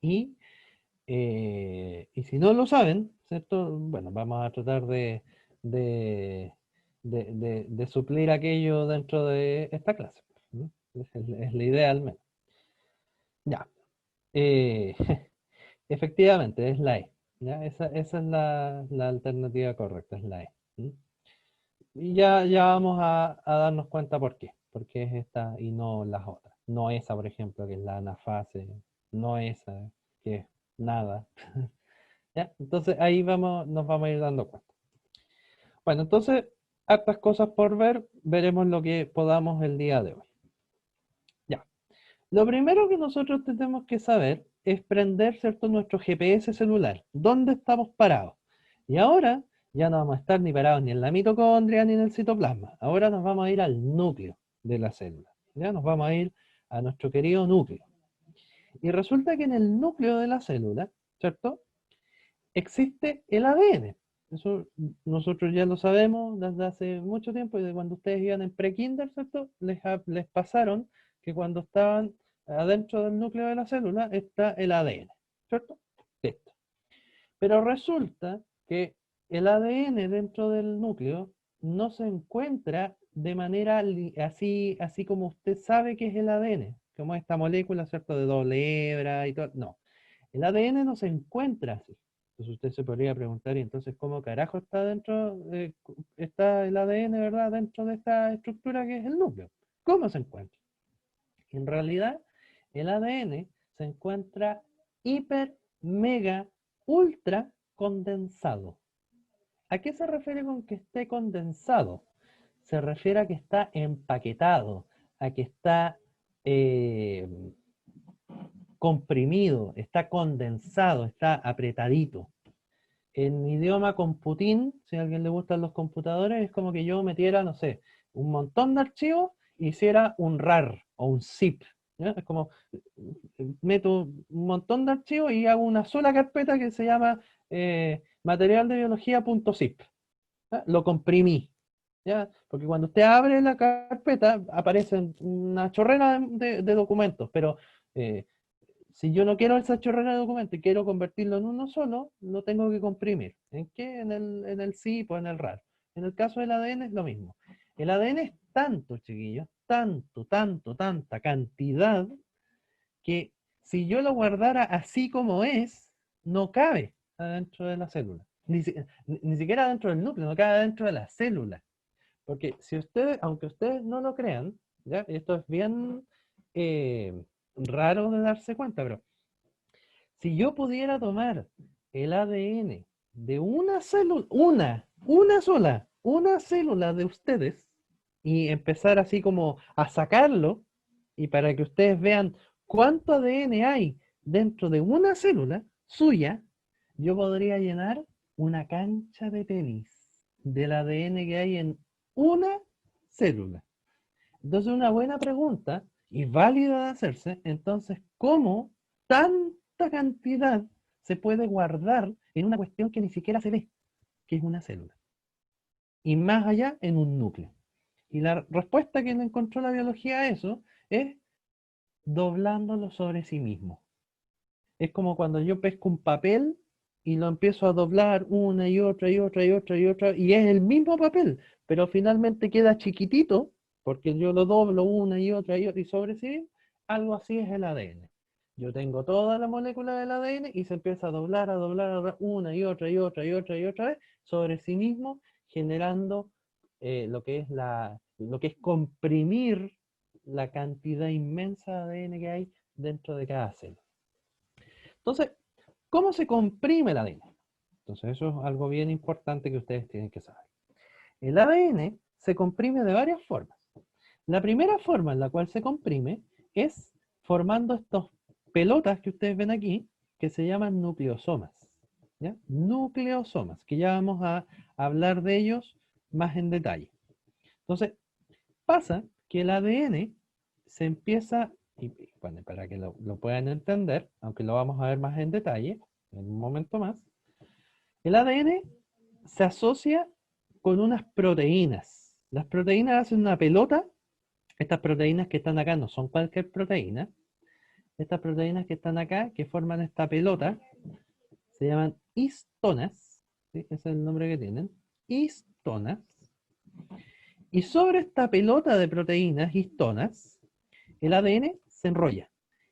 y y si no lo saben, ¿cierto? Bueno, vamos a tratar de, de suplir aquello dentro de esta clase, ¿no? Es la idea al menos. Ya. Eh, efectivamente, es la E. ¿Ya? Esa es la alternativa correcta, es la E. ¿Mm? Y ya vamos a darnos cuenta por qué. Porque es esta y no las otras. No esa, por ejemplo, que es la anafase. No esa, que es nada. ¿Ya? Entonces ahí nos vamos a ir dando cuenta. Bueno, entonces, hartas cosas por ver, veremos lo que podamos el día de hoy. Ya. Lo primero que nosotros tenemos que saber es prender, ¿cierto?, nuestro GPS celular. ¿Dónde estamos parados? Y ahora ya no vamos a estar ni parados ni en la mitocondria ni en el citoplasma. Ahora nos vamos a ir al núcleo de la célula. Ya nos vamos a ir a nuestro querido núcleo. Y resulta que en el núcleo de la célula, ¿cierto?, existe el ADN. Eso nosotros ya lo sabemos desde hace mucho tiempo y de cuando ustedes iban en pre-kinder, ¿cierto? Les pasaron que cuando estaban adentro del núcleo de la célula está el ADN, ¿cierto? Listo. Pero resulta que el ADN dentro del núcleo no se encuentra de manera así como usted sabe que es el ADN, como esta molécula, ¿cierto? De doble hebra y todo. No, el ADN no se encuentra así. Entonces usted se podría preguntar, ¿y entonces cómo carajo está está el ADN, ¿verdad? Dentro de esta estructura que es el núcleo? ¿Cómo se encuentra? En realidad, el ADN se encuentra hiper, mega, ultra condensado. ¿A qué se refiere con que esté condensado? Se refiere a que está empaquetado, a que está eh, comprimido, está condensado, está apretadito. En idioma computín, si a alguien le gustan los computadores, es como que yo metiera, no sé, un montón de archivos e hiciera un RAR o un zip. ¿Ya? Es como meto un montón de archivos y hago una sola carpeta que se llama material de biología.zip. ¿Ya? Lo comprimí. ¿Ya? Porque cuando usted abre la carpeta aparecen una chorrera de documentos, pero eh, si yo no quiero esa chorrera de documentos y quiero convertirlo en uno solo, lo tengo que comprimir. ¿En qué? En el zip o en el RAR. En el caso del ADN es lo mismo. El ADN es tanto, chiquillos, tanta cantidad que si yo lo guardara así como es, no cabe adentro de la célula. Ni siquiera dentro del núcleo, no cabe dentro de la célula. Porque si ustedes, aunque ustedes no lo crean, ¿ya? Esto es bien raro de darse cuenta, pero si yo pudiera tomar el ADN de una célula, una célula de ustedes, y empezar así como a sacarlo, y para que ustedes vean cuánto ADN hay dentro de una célula suya, yo podría llenar una cancha de tenis del ADN que hay en una célula. Entonces, una buena pregunta y válida de hacerse, entonces, ¿cómo tanta cantidad se puede guardar en una cuestión que ni siquiera se ve, que es una célula? Y más allá, en un núcleo. Y la respuesta que le encontró la biología a eso es doblándolo sobre sí mismo. Es como cuando yo pesco un papel y lo empiezo a doblar una y otra y otra y otra y otra, y es el mismo papel, pero finalmente queda chiquitito, porque yo lo doblo una y otra y sobre sí, algo así es el ADN. Yo tengo toda la molécula del ADN y se empieza a doblar una y otra y otra y otra y otra vez sobre sí mismo, generando lo que es comprimir la cantidad inmensa de ADN que hay dentro de cada célula. Entonces, ¿cómo se comprime el ADN? Entonces, eso es algo bien importante que ustedes tienen que saber. El ADN se comprime de varias formas. La primera forma en la cual se comprime es formando estas pelotas que ustedes ven aquí, que se llaman nucleosomas. ¿Ya? Nucleosomas, que ya vamos a hablar de ellos más en detalle. Entonces, pasa que el ADN se empieza, y bueno, para que lo puedan entender, aunque lo vamos a ver más en detalle en un momento más, el ADN se asocia con unas proteínas. Las proteínas hacen una pelota. Estas proteínas que están acá no son cualquier proteína. Estas proteínas que están acá, que forman esta pelota, se llaman histonas. ¿Sí? Ese es el nombre que tienen. Histonas. Y sobre esta pelota de proteínas, histonas, el ADN se enrolla.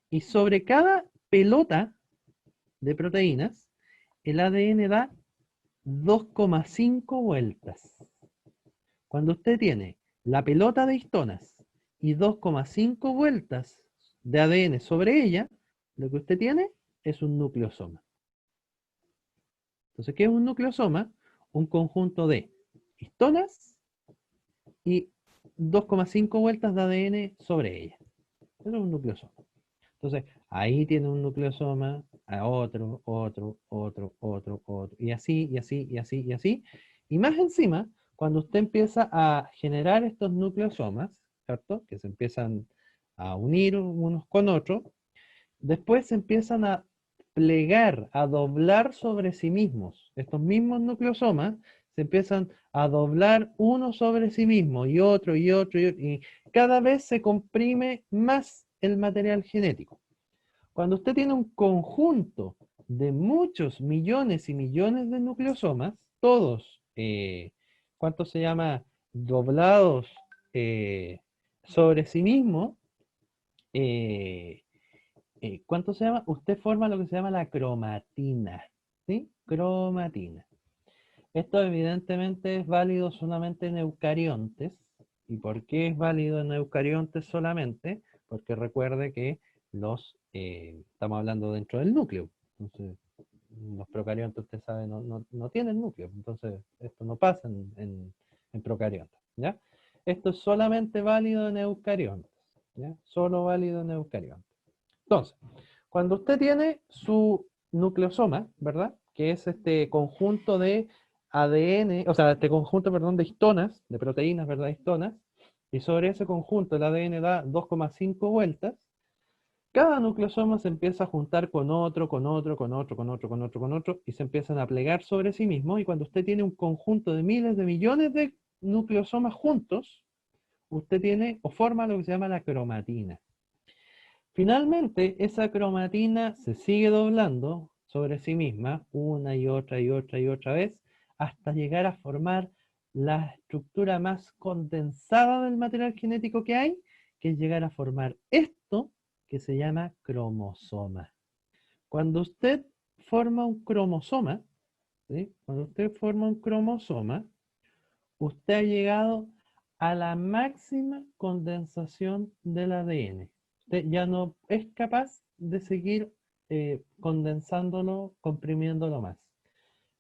Y sobre cada pelota de proteínas, el ADN da 2,5 vueltas. Cuando usted tiene la pelota de histonas y 2,5 vueltas de ADN sobre ella, lo que usted tiene es un nucleosoma. Entonces, ¿qué es un nucleosoma? Un conjunto de histonas y 2,5 vueltas de ADN sobre ella. Eso es un nucleosoma. Entonces, ahí tiene un nucleosoma, a otro, y así, y así, y así, y así. Y más encima, cuando usted empieza a generar estos nucleosomas, ¿cierto? Que se empiezan a unir unos con otros, después se empiezan a plegar, a doblar sobre sí mismos. Estos mismos nucleosomas se empiezan a doblar uno sobre sí mismo y otro y otro y otro, y cada vez se comprime más el material genético. Cuando usted tiene un conjunto de muchos millones y millones de nucleosomas, todos, ¿cuánto se llama? Doblados sobre sí mismo, eh, ¿cuánto se llama? Usted forma lo que se llama la cromatina, ¿sí? Cromatina. Esto evidentemente es válido solamente en eucariontes. ¿Y por qué es válido en eucariontes solamente? Porque recuerde que estamos hablando dentro del núcleo. Entonces, los procariontes, usted sabe, no tienen núcleo. Entonces, esto no pasa en procariontes, ¿ya? Esto es solamente válido en eucariontes, ¿ya? Solo válido en eucariontes. Entonces, cuando usted tiene su nucleosoma, ¿verdad? Que es este conjunto de ADN, o sea, este conjunto, perdón, de histonas, de proteínas, ¿verdad? Histonas, y sobre ese conjunto el ADN da 2,5 vueltas, cada nucleosoma se empieza a juntar con otro, con otro, con otro, con otro, con otro, con otro, y se empiezan a plegar sobre sí mismo, y cuando usted tiene un conjunto de miles de millones de nucleosomas juntos, usted tiene o forma lo que se llama la cromatina. Finalmente, esa cromatina se sigue doblando sobre sí misma una y otra y otra y otra vez hasta llegar a formar la estructura más condensada del material genético que hay, que es llegar a formar esto que se llama cromosoma. Cuando usted forma un cromosoma, ¿sí? Cuando usted forma un cromosoma, usted ha llegado a la máxima condensación del ADN. Usted ya no es capaz de seguir condensándolo, comprimiéndolo más.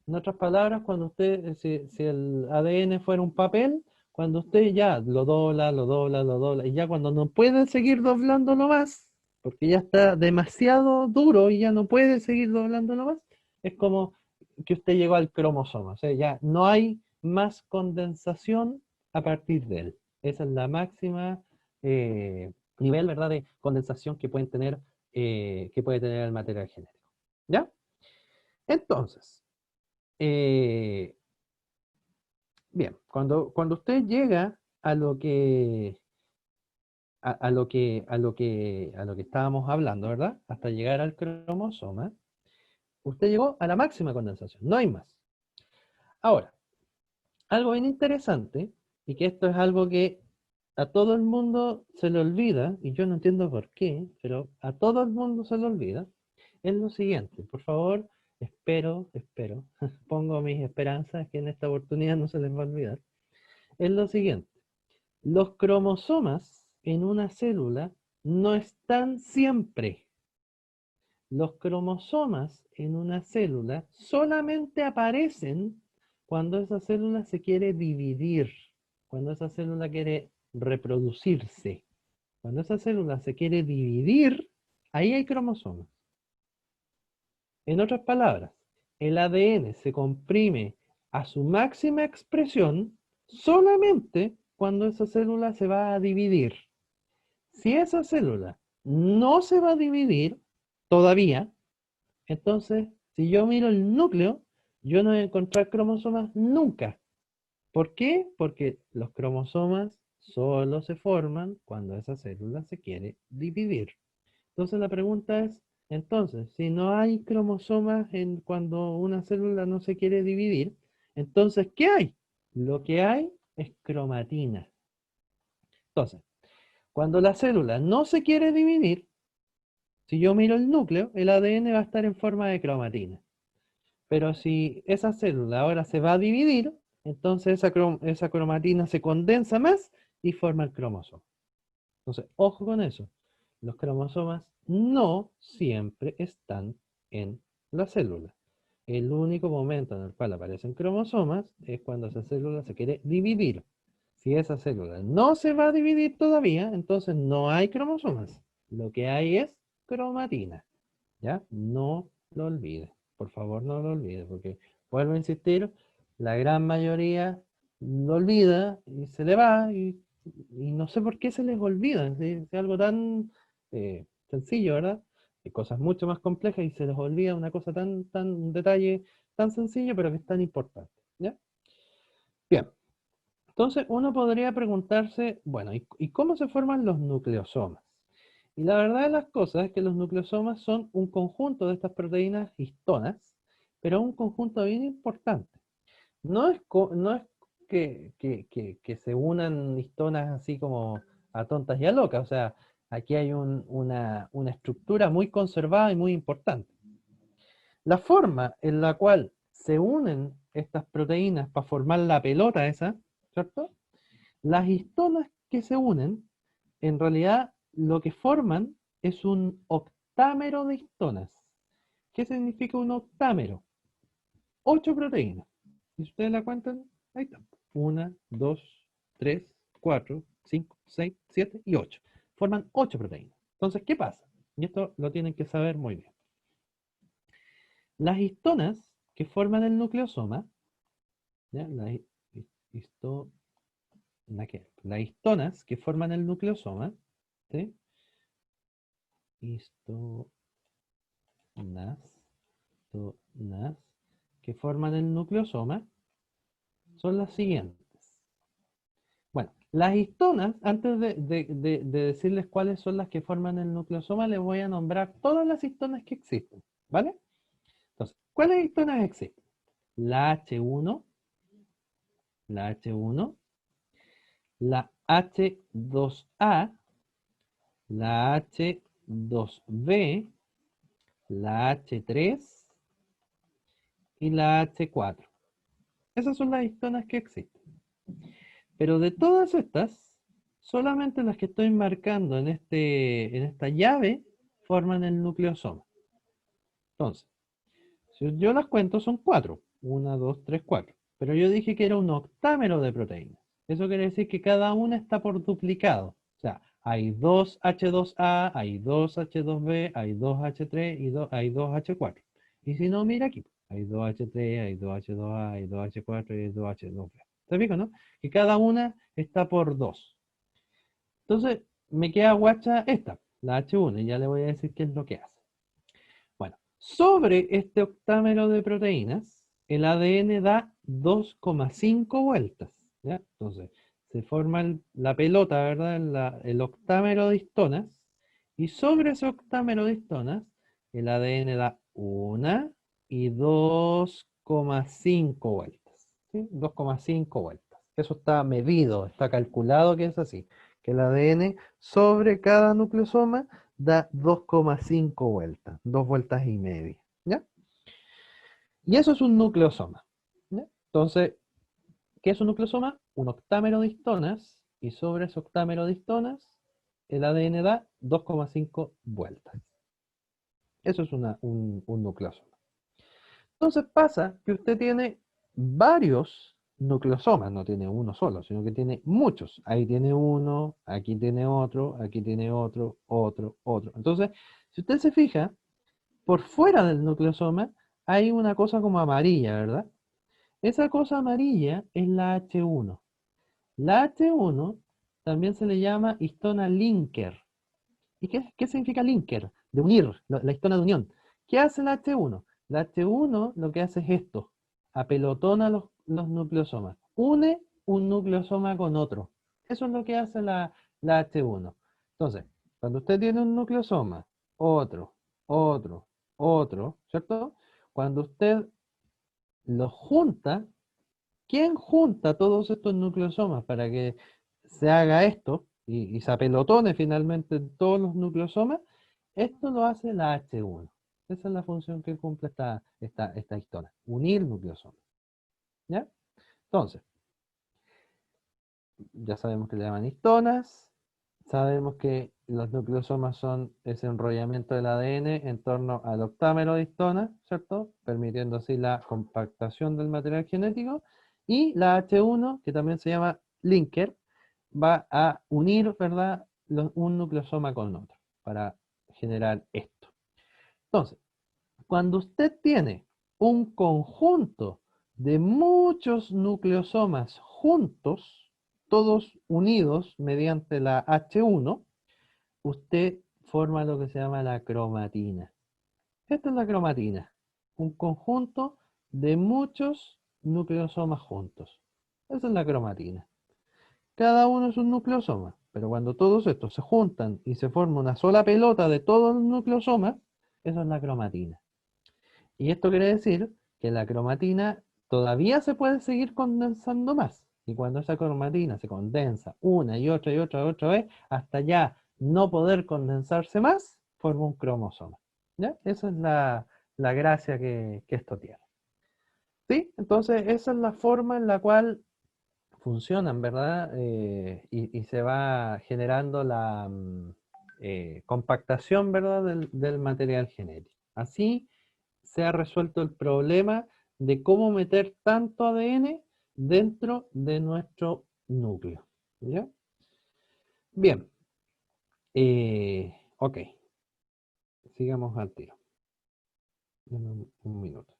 En otras palabras, cuando usted, si el ADN fuera un papel, cuando usted ya lo dobla, lo dobla, lo dobla, y ya cuando no puede seguir doblándolo más, porque ya está demasiado duro y ya no puede seguir doblándolo más, es como que usted llegó al cromosoma. O sea, ya no hay más condensación a partir de él. Esa es la máxima nivel, ¿verdad?, de condensación que puede tener el material genético. ¿Ya? Entonces, eh, bien, cuando usted llega a lo que a lo que estábamos hablando, ¿verdad? Hasta llegar al cromosoma, usted llegó a la máxima condensación, no hay más. Ahora, algo bien interesante, y que esto es algo que a todo el mundo se le olvida, y yo no entiendo por qué, pero a todo el mundo se le olvida, es lo siguiente. Por favor, espero, pongo mis esperanzas que en esta oportunidad no se les va a olvidar. Es lo siguiente. Los cromosomas en una célula no están siempre. Los cromosomas en una célula solamente aparecen cuando esa célula se quiere dividir, cuando esa célula quiere reproducirse. Cuando esa célula se quiere dividir, ahí hay cromosomas. En otras palabras, el ADN se comprime a su máxima expresión solamente cuando esa célula se va a dividir. Si esa célula no se va a dividir todavía, entonces, si yo miro el núcleo, yo no voy a encontrar cromosomas nunca. ¿Por qué? Porque los cromosomas solo se forman cuando esa célula se quiere dividir. Entonces la pregunta es, entonces, si no hay cromosomas cuando una célula no se quiere dividir, entonces, ¿qué hay? Lo que hay es cromatina. Entonces, cuando la célula no se quiere dividir, si yo miro el núcleo, el ADN va a estar en forma de cromatina. Pero si esa célula ahora se va a dividir, entonces esa cromatina se condensa más y forma el cromosoma. Entonces, ojo con eso. Los cromosomas no siempre están en la célula. El único momento en el cual aparecen cromosomas es cuando esa célula se quiere dividir. Si esa célula no se va a dividir todavía, entonces no hay cromosomas. Lo que hay es cromatina. ¿Ya? No lo olvide. Por favor, no lo olvide, porque vuelvo a insistir, la gran mayoría lo olvida y se le va y no sé por qué se les olvida. Es algo tan sencillo, ¿verdad? Hay cosas mucho más complejas y se les olvida una cosa un detalle tan sencillo, pero que es tan importante. ¿Ya? Bien. Entonces uno podría preguntarse, bueno, ¿y cómo se forman los nucleosomas? Y la verdad de las cosas es que los nucleosomas son un conjunto de estas proteínas histonas, pero un conjunto bien importante. no es que se unan histonas así como a tontas y a locas. O sea, aquí hay una estructura muy conservada y muy importante. La forma en la cual se unen estas proteínas para formar la pelota esa, ¿cierto? Las histonas que se unen, en realidad lo que forman es un octámero de histonas. ¿Qué significa un octámero? 8 proteínas. Y si ustedes la cuentan, ahí está. 1, 2, 3, 4, 5, 6, 7 y 8. Forman 8 proteínas. Entonces, ¿qué pasa? Y esto lo tienen que saber muy bien. Las histonas que forman el nucleosoma, ¿ya? Histo- las histonas que forman el nucleosoma, ¿sí? Histonas, histonas que forman el nucleosoma son las siguientes. Bueno, las histonas, antes de decirles cuáles son las que forman el nucleosoma, les voy a nombrar todas las histonas que existen, ¿vale? Entonces, ¿cuáles histonas existen? La H1, la H1, la H2A, la H2B, la H3 y la H4. Esas son las histonas que existen. Pero de todas estas, solamente las que estoy marcando en esta llave forman el nucleosoma. Entonces, si yo las cuento son 4. 1, 2, 3, 4. Pero yo dije que era un octámero de proteínas. Eso quiere decir que cada una está por duplicado. O sea, hay 2 H2A, hay 2 H2B, hay 2 H3 y hay 2 H4. Y si no, mira aquí. Hay 2 H3, hay 2 H2A, hay 2 H4 y hay 2 H2B. ¿Te fijas, no? Que cada una está por 2. Entonces, me queda guacha esta, la H1, y ya le voy a decir qué es lo que hace. Bueno, sobre este octámero de proteínas, el ADN da 2,5 vueltas, ¿ya? Entonces, se forma la pelota, ¿verdad? El octámero de histonas, y sobre ese octámero de histonas, el ADN da 1 y 2,5 vueltas, ¿sí? 2,5 vueltas. Eso está medido, está calculado que es así, que el ADN sobre cada nucleosoma da 2,5 vueltas, 2 vueltas y media, ¿ya? Y eso es un nucleosoma, ¿ya? Entonces, ¿qué es un nucleosoma? Un octámero de histonas, y sobre ese octámero de histonas, el ADN da 2,5 vueltas. Eso es un nucleosoma. Entonces pasa que usted tiene varios nucleosomas, no tiene uno solo, sino que tiene muchos. Ahí tiene uno, aquí tiene otro, aquí tiene otro, otro, otro. Entonces, si usted se fija, por fuera del nucleosoma hay una cosa como amarilla, ¿verdad? Esa cosa amarilla es la H1. La H1 también se le llama histona linker. ¿Y qué significa linker? De unir, la histona de unión. ¿Qué hace la H1? La H1 lo que hace es esto, apelotona los nucleosomas. Une un nucleosoma con otro. Eso es lo que hace la H1. Entonces, cuando usted tiene un nucleosoma, otro, otro, otro, ¿cierto? Cuando usted los junta, ¿quién junta todos estos nucleosomas para que se haga esto y se apelotone finalmente todos los nucleosomas? Esto lo hace la H1. Esa es la función que cumple esta histona, unir nucleosomas. ¿Ya? Entonces, ya sabemos que le llaman histonas, sabemos que los nucleosomas son ese enrollamiento del ADN en torno al octámero de histonas, ¿cierto? Permitiendo así la compactación del material genético. Y la H1, que también se llama linker, va a unir, ¿verdad?, un nucleosoma con otro para generar esto. Entonces, cuando usted tiene un conjunto de muchos nucleosomas juntos, todos unidos mediante la H1, usted forma lo que se llama la cromatina. Esta es la cromatina, un conjunto de muchos nucleosomas juntos. Esa es la cromatina. Cada uno es un nucleosoma, pero cuando todos estos se juntan y se forma una sola pelota de todos los nucleosomas, eso es la cromatina. Y esto quiere decir que la cromatina todavía se puede seguir condensando más. Y cuando esa cromatina se condensa una y otra vez, hasta ya no poder condensarse más, forma un cromosoma. ¿Ya? Esa es la gracia que esto tiene. ¿Sí? Entonces, esa es la forma en la cual funcionan, ¿verdad? Y se va generando la compactación, ¿verdad? Del material genético. Así se ha resuelto el problema de cómo meter tanto ADN dentro de nuestro núcleo. ¿Ya? Bien, ok, sigamos al tiro. Dame un minuto.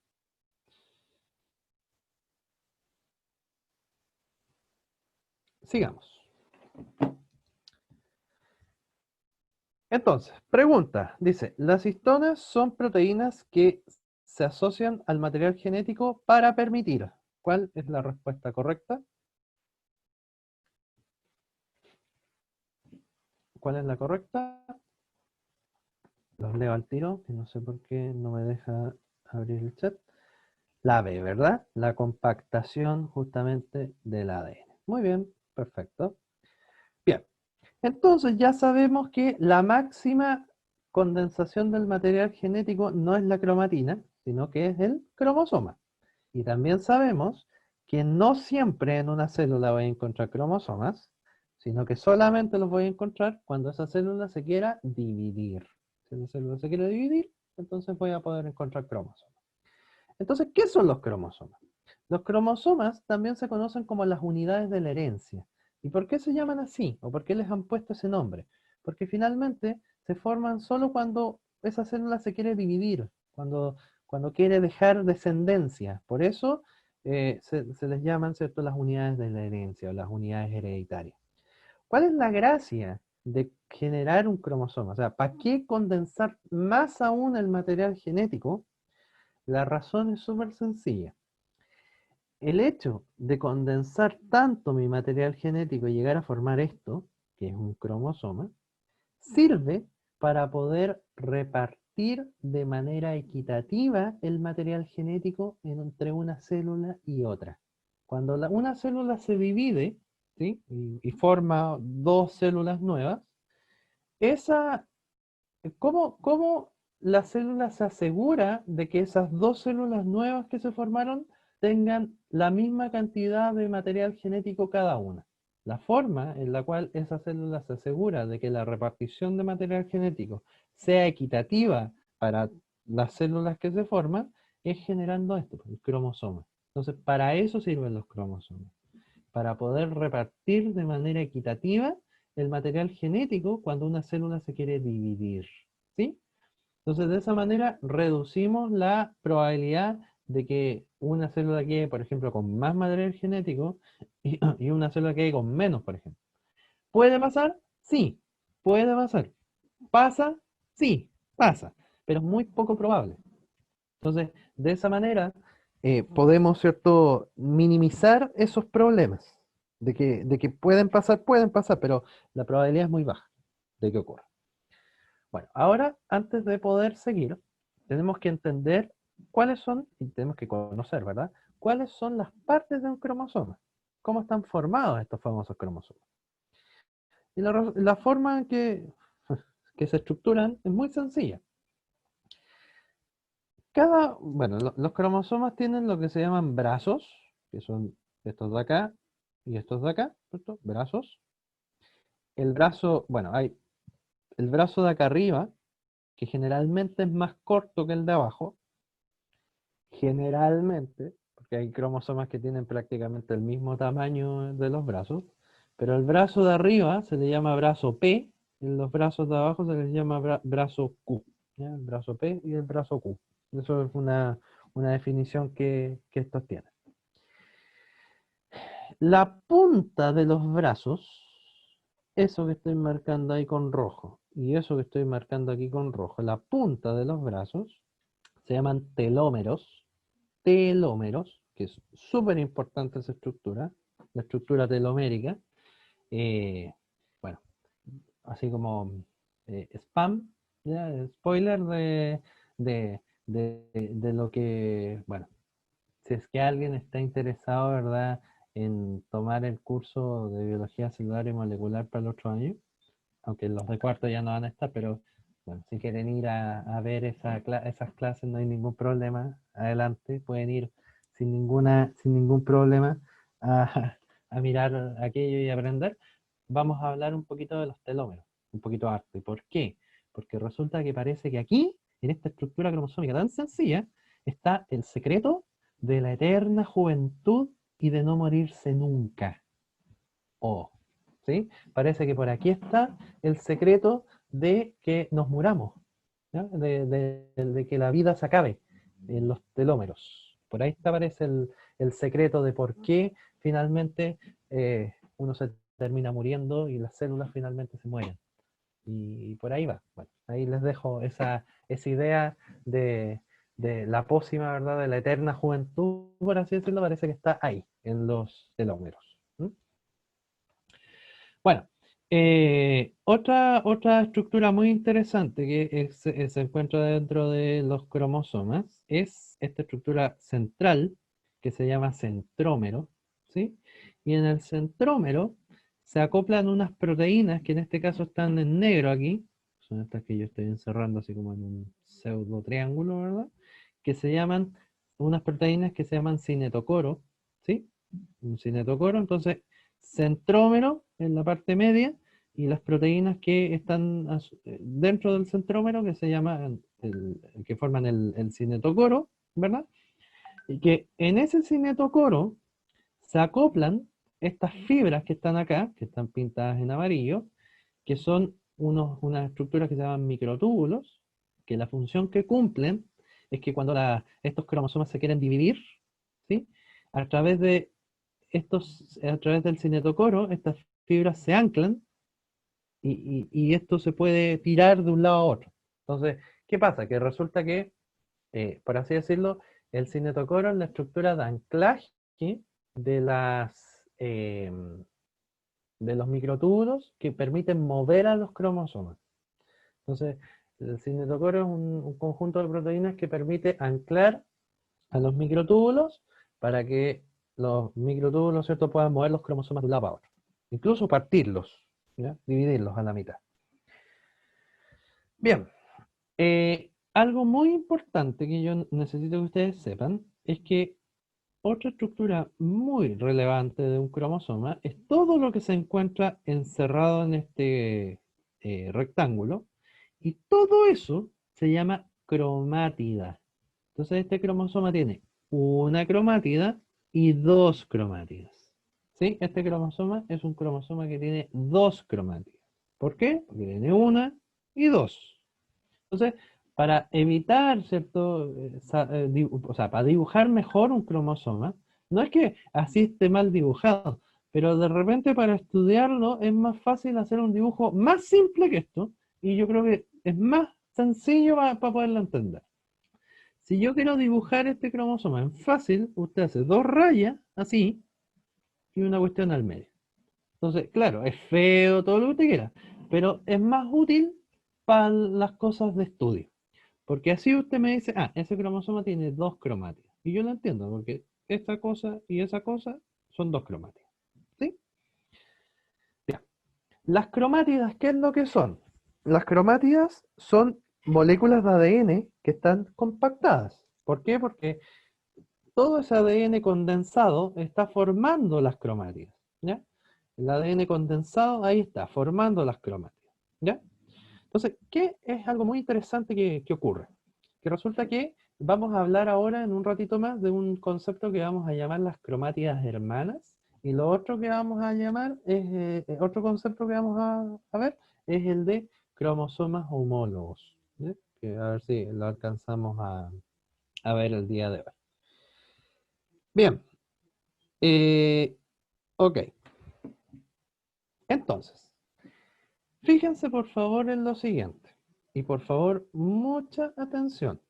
Sigamos. Entonces, pregunta, dice, las histonas son proteínas que se asocian al material genético para permitir. ¿Cuál es la respuesta correcta? ¿Cuál es la correcta? Los leo al tiro, que no sé por qué no me deja abrir el chat. La B, ¿verdad? La compactación justamente del ADN. Muy bien, perfecto. Bien, entonces ya sabemos que la máxima condensación del material genético no es la cromatina, sino que es el cromosoma. Y también sabemos que no siempre en una célula voy a encontrar cromosomas, sino que solamente los voy a encontrar cuando esa célula se quiera dividir. Si la célula se quiere dividir, entonces voy a poder encontrar cromosomas. Entonces, ¿qué son los cromosomas? Los cromosomas también se conocen como las unidades de la herencia. ¿Y por qué se llaman así? ¿O por qué les han puesto ese nombre? Porque finalmente se forman solo cuando esa célula se quiere dividir, cuando quiere dejar descendencia. Por eso se les llaman, ¿cierto?, las unidades de la herencia o las unidades hereditarias. ¿Cuál es la gracia de generar un cromosoma? O sea, ¿para qué condensar más aún el material genético? La razón es súper sencilla. El hecho de condensar tanto mi material genético y llegar a formar esto, que es un cromosoma, sirve para poder repartir de manera equitativa el material genético entre una célula y otra. Cuando una célula se divide, ¿sí?, y forma dos células nuevas, esa, ¿cómo la célula se asegura de que esas dos células nuevas que se formaron tengan la misma cantidad de material genético cada una? La forma en la cual esa célula se asegura de que la repartición de material genético sea equitativa para las células que se forman es generando esto, el cromosoma. Entonces, para eso sirven los cromosomas, para poder repartir de manera equitativa el material genético cuando una célula se quiere dividir, ¿sí? Entonces, de esa manera reducimos la probabilidad de que una célula quede, por ejemplo, con más material genético y una célula quede con menos, por ejemplo. ¿Puede pasar? Sí, puede pasar. ¿Pasa? Sí, pasa, pero es muy poco probable. Entonces, de esa manera podemos, ¿cierto?, minimizar esos problemas. De que pueden pasar, pero la probabilidad es muy baja de que ocurra. Bueno, ahora, antes de poder seguir, tenemos que entender cuáles son, y tenemos que conocer, ¿verdad? ¿Cuáles son las partes de un cromosoma? ¿Cómo están formados estos famosos cromosomas? Y la forma en que se estructuran es muy sencilla. Bueno, los cromosomas tienen lo que se llaman brazos, que son estos de acá y estos de acá, ¿cierto? Brazos. El brazo, bueno, hay el brazo de acá arriba, que generalmente es más corto que el de abajo, generalmente, porque hay cromosomas que tienen prácticamente el mismo tamaño de los brazos, pero el brazo de arriba se le llama brazo P, y los brazos de abajo se les llama brazo Q, ¿ya? El brazo P y el brazo Q. Eso es una definición que estos tienen. La punta de los brazos, eso que estoy marcando ahí con rojo, y eso que estoy marcando aquí con rojo, la punta de los brazos, se llaman telómeros, que es súper importante esa estructura, la estructura telomérica. eh, bueno, así como spam, ¿ya? Spoiler de lo que, bueno, si es que alguien está interesado, ¿verdad?, en tomar el curso de biología celular y molecular para el otro año, aunque los de cuarto ya no van a estar, pero bueno, si quieren ir a ver esas clases no hay ningún problema, adelante, pueden ir sin ningún problema a, a mirar aquello y aprender. Vamos a hablar un poquito de los telómeros, un poquito harto. ¿Y por qué? Porque resulta que parece que aquí, en esta estructura cromosómica tan sencilla, está el secreto de la eterna juventud y de no morirse nunca. Oh, ¿sí? Parece que por aquí está el secreto de que nos muramos, ¿ya? De que la vida se acabe en los telómeros. Por ahí está, parece el secreto de por qué finalmente uno se termina muriendo y las células finalmente se mueren. Y por ahí va. Bueno, ahí les dejo esa idea de la pócima, ¿verdad? De la eterna juventud, por así decirlo, parece que está ahí, en los telómeros. ¿Mm? Bueno, otra estructura muy interesante que se encuentra dentro de los cromosomas es esta estructura central que se llama centrómero, ¿sí? Y en el centrómero se acoplan unas proteínas que en este caso están en negro aquí, son estas que yo estoy encerrando así como en un pseudo triángulo, ¿verdad? Que se llaman, unas proteínas que se llaman cinetocoro, ¿sí? Un cinetocoro, entonces centrómero en la parte media y las proteínas que están dentro del centrómero que se llaman, que forman el cinetocoro, ¿verdad? Y que en ese cinetocoro se acoplan estas fibras que están acá, que están pintadas en amarillo, que son unas estructuras que se llaman microtúbulos, que la función que cumplen es que cuando estos cromosomas se quieren dividir, ¿sí? A través de a través del cinetocoro, estas fibras se anclan y esto se puede tirar de un lado a otro. Entonces, ¿qué pasa? Que resulta que, por así decirlo, el cinetocoro es la estructura de anclaje de de los microtúbulos que permiten mover a los cromosomas. Entonces, el cinetocoro es un conjunto de proteínas que permite anclar a los microtúbulos para que los microtúbulos, ¿cierto?, puedan mover los cromosomas de un lado a otro. Incluso partirlos, ¿ya? Dividirlos a la mitad. Bien, algo muy importante que yo necesito que ustedes sepan es que otra estructura muy relevante de un cromosoma es todo lo que se encuentra encerrado en este rectángulo y todo eso se llama cromátida. Entonces este cromosoma tiene una cromátida y dos cromátidas. ¿Sí? Este cromosoma es un cromosoma que tiene dos cromátidas. ¿Por qué? Porque tiene una y dos. Entonces, para evitar, ¿cierto? O sea, para dibujar mejor un cromosoma, no es que así esté mal dibujado, pero de repente para estudiarlo es más fácil hacer un dibujo más simple que esto, y yo creo que es más sencillo para poderlo entender. Si yo quiero dibujar este cromosoma en fácil, usted hace dos rayas, así, y una cuestión al medio. Entonces, claro, es feo, todo lo que usted quiera, pero es más útil para las cosas de estudio. Porque así usted me dice, ah, ese cromosoma tiene dos cromátidas. Y yo lo entiendo, porque esta cosa y esa cosa son dos cromátidas. ¿Sí? Bien. Las cromátidas, ¿qué es lo que son? Las cromátidas son moléculas de ADN que están compactadas. ¿Por qué? Porque todo ese ADN condensado está formando las cromátidas. ¿Ya? El ADN condensado ahí está, formando las cromátidas. ¿Ya? Entonces, ¿qué es algo muy interesante que ocurre? Que resulta que vamos a hablar ahora en un ratito más de un concepto que vamos a llamar las cromátidas hermanas. Y lo otro que vamos a llamar es, otro concepto que vamos a ver es el de cromosomas homólogos. ¿Ya? Que a ver si lo alcanzamos a ver el día de hoy. Bien, ok. Entonces, fíjense por favor en lo siguiente. Y por favor, mucha atención.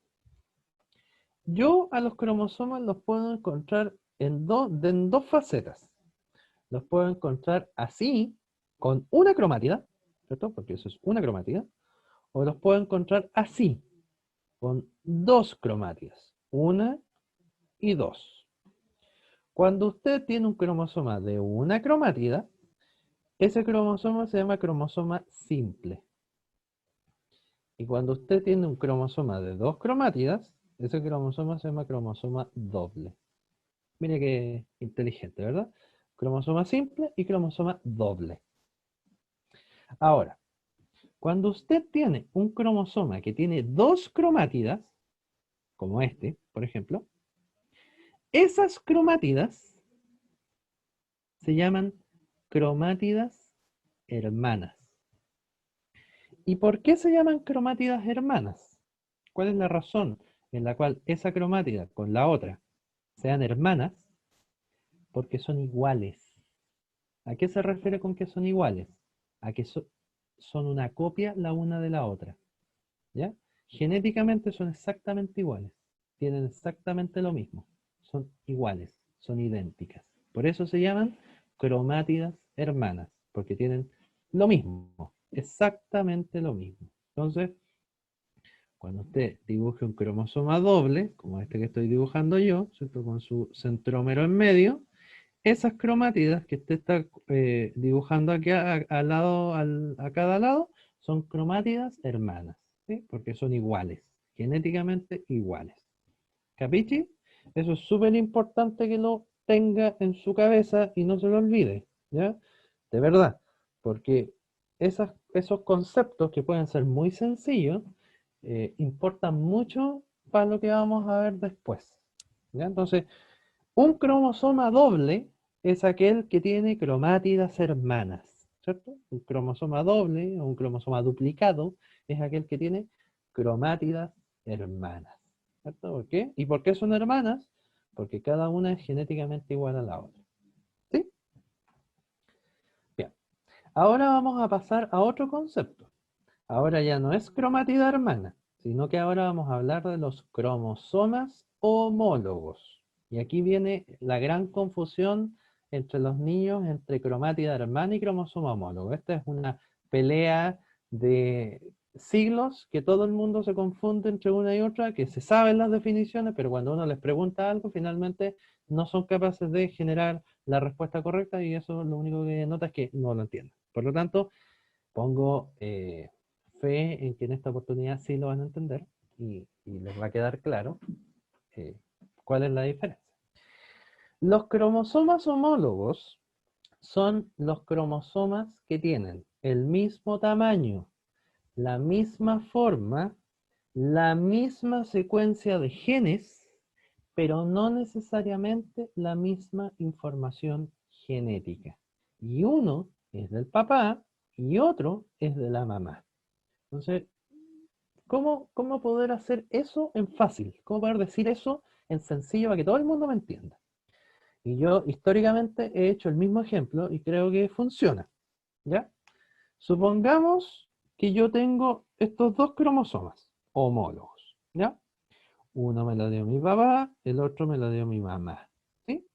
Yo a los cromosomas los puedo encontrar en dos facetas. Los puedo encontrar así, con una cromátida, ¿cierto? Porque eso es una cromátida. O los puedo encontrar así, con dos cromátidas. Una y dos. Cuando usted tiene un cromosoma de una cromátida, ese cromosoma se llama cromosoma simple. Y cuando usted tiene un cromosoma de dos cromátidas, ese cromosoma se llama cromosoma doble. Mire qué inteligente, ¿verdad? Cromosoma simple y cromosoma doble. Ahora, cuando usted tiene un cromosoma que tiene dos cromátidas, como este, por ejemplo, esas cromátidas se llaman cromátidas hermanas. ¿Y por qué se llaman cromátidas hermanas? ¿Cuál es la razón en la cual esa cromátida con la otra sean hermanas? Porque son iguales. ¿A qué se refiere con que son iguales? A que son una copia la una de la otra. ¿Ya? Genéticamente son exactamente iguales. Tienen exactamente lo mismo. Son iguales, son idénticas. Por eso se llaman cromátidas hermanas, porque tienen lo mismo, exactamente lo mismo. Entonces, cuando usted dibuje un cromosoma doble, como este que estoy dibujando yo, ¿cierto? Con su centrómero en medio, esas cromátidas que usted está dibujando aquí al lado, a cada lado, son cromátidas hermanas, ¿sí? Porque son iguales, genéticamente iguales. ¿Capichi? Eso es súper importante que lo tenga en su cabeza y no se lo olvide, ¿ya? De verdad, porque esos conceptos que pueden ser muy sencillos, importan mucho para lo que vamos a ver después, ¿ya? Entonces, un cromosoma doble es aquel que tiene cromátidas hermanas, ¿cierto? Un cromosoma doble o un cromosoma duplicado es aquel que tiene cromátidas hermanas, ¿cierto? ¿Por qué? ¿Y por qué son hermanas? Porque cada una es genéticamente igual a la otra. ¿Sí? Bien. Ahora vamos a pasar a otro concepto. Ahora ya no es cromátida hermana, sino que ahora vamos a hablar de los cromosomas homólogos. Y aquí viene la gran confusión entre los niños entre cromátida hermana y cromosoma homólogo. Esta es una pelea de siglos que todo el mundo se confunde entre una y otra, que se saben las definiciones, pero cuando uno les pregunta algo, finalmente no son capaces de generar la respuesta correcta y eso lo único que nota es que no lo entienden. Por lo tanto, pongo fe en que en esta oportunidad sí lo van a entender y les va a quedar claro eh, cuál es la diferencia. Los cromosomas homólogos son los cromosomas que tienen el mismo tamaño, la misma forma, la misma secuencia de genes, pero no necesariamente la misma información genética. Y uno es del papá y otro es de la mamá. Entonces, ¿cómo poder hacer eso en fácil? ¿Cómo poder decir eso en sencillo para que todo el mundo me entienda? Y yo históricamente he hecho el mismo ejemplo y creo que funciona. ¿Ya? Supongamos que yo tengo estos dos cromosomas homólogos. ¿Ya? Uno me lo dio mi papá, el otro me lo dio mi mamá. ¿Sí?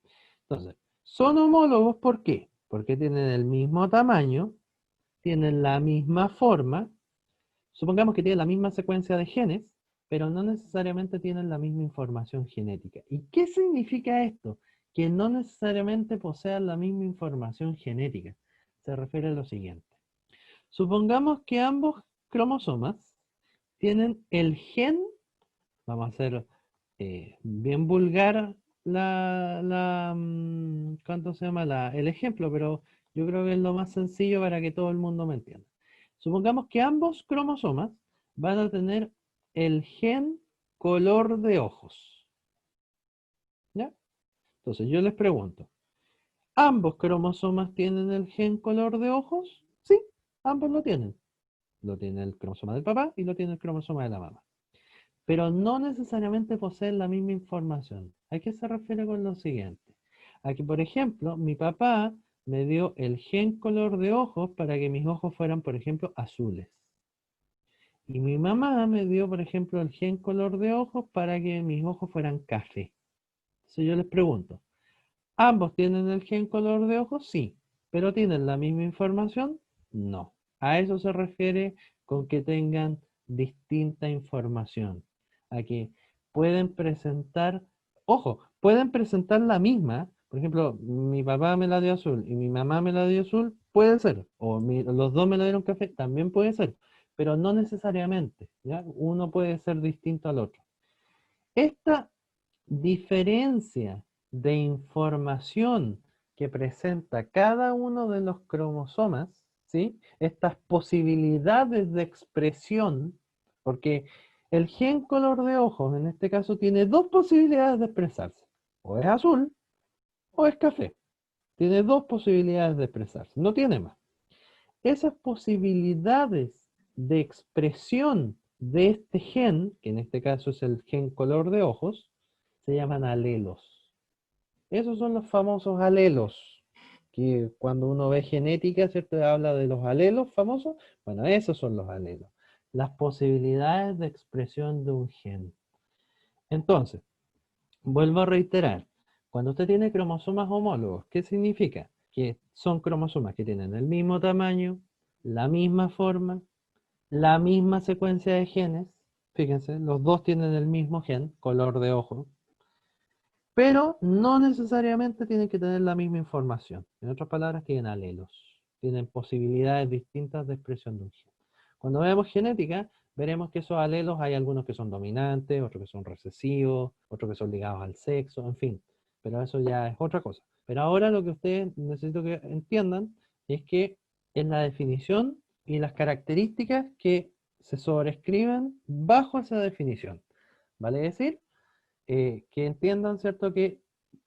Entonces, son homólogos ¿por qué? Porque tienen el mismo tamaño, tienen la misma forma. Supongamos que tienen la misma secuencia de genes, pero no necesariamente tienen la misma información genética. ¿Y qué significa esto? Que no necesariamente posean la misma información genética. Se refiere a lo siguiente. Supongamos que ambos cromosomas tienen el gen, vamos a hacer bien vulgar ¿cuánto se llama? El ejemplo, pero yo creo que es lo más sencillo para que todo el mundo me entienda. Supongamos que ambos cromosomas van a tener el gen color de ojos. ¿Ya? Entonces yo les pregunto, ¿ambos cromosomas tienen el gen color de ojos? Sí, ambos lo tienen. Lo tiene el cromosoma del papá y lo tiene el cromosoma de la mamá. Pero no necesariamente poseen la misma información. ¿A qué se refiere con lo siguiente? A que, por ejemplo, mi papá me dio el gen color de ojos para que mis ojos fueran, por ejemplo, azules. Y mi mamá me dio, por ejemplo, el gen color de ojos para que mis ojos fueran café. Entonces yo les pregunto, ¿ambos tienen el gen color de ojos? Sí. ¿Pero tienen la misma información? No. A eso se refiere con que tengan distinta información. A que pueden presentar, ojo, pueden presentar la misma, por ejemplo, mi papá me la dio azul y mi mamá me la dio azul, puede ser. O los dos me la dieron café, también puede ser. Pero no necesariamente, ¿ya? Uno puede ser distinto al otro. Esta diferencia de información que presenta cada uno de los cromosomas, ¿sí? Estas posibilidades de expresión, porque el gen color de ojos, en este caso, tiene dos posibilidades de expresarse. O es azul o es café. Tiene dos posibilidades de expresarse, no tiene más. Esas posibilidades de expresión de este gen, que en este caso es el gen color de ojos, se llaman alelos. Esos son los famosos alelos, que cuando uno ve genética, ¿cierto? Habla de los alelos famosos. Bueno, esos son los alelos. Las posibilidades de expresión de un gen. Entonces, vuelvo a reiterar, cuando usted tiene cromosomas homólogos, ¿qué significa? Que son cromosomas que tienen el mismo tamaño, la misma forma, la misma secuencia de genes. Fíjense, los dos tienen el mismo gen, color de ojo, pero no necesariamente tienen que tener la misma información. En otras palabras, tienen alelos, tienen posibilidades distintas de expresión de un gen. Cuando veamos genética, veremos que esos alelos hay algunos que son dominantes, otros que son recesivos, otros que son ligados al sexo, en fin. Pero eso ya es otra cosa. Pero ahora lo que ustedes necesito que entiendan es que es la definición y las características que se sobrescriben bajo esa definición. ¿Vale decir? Que entiendan, ¿cierto?, que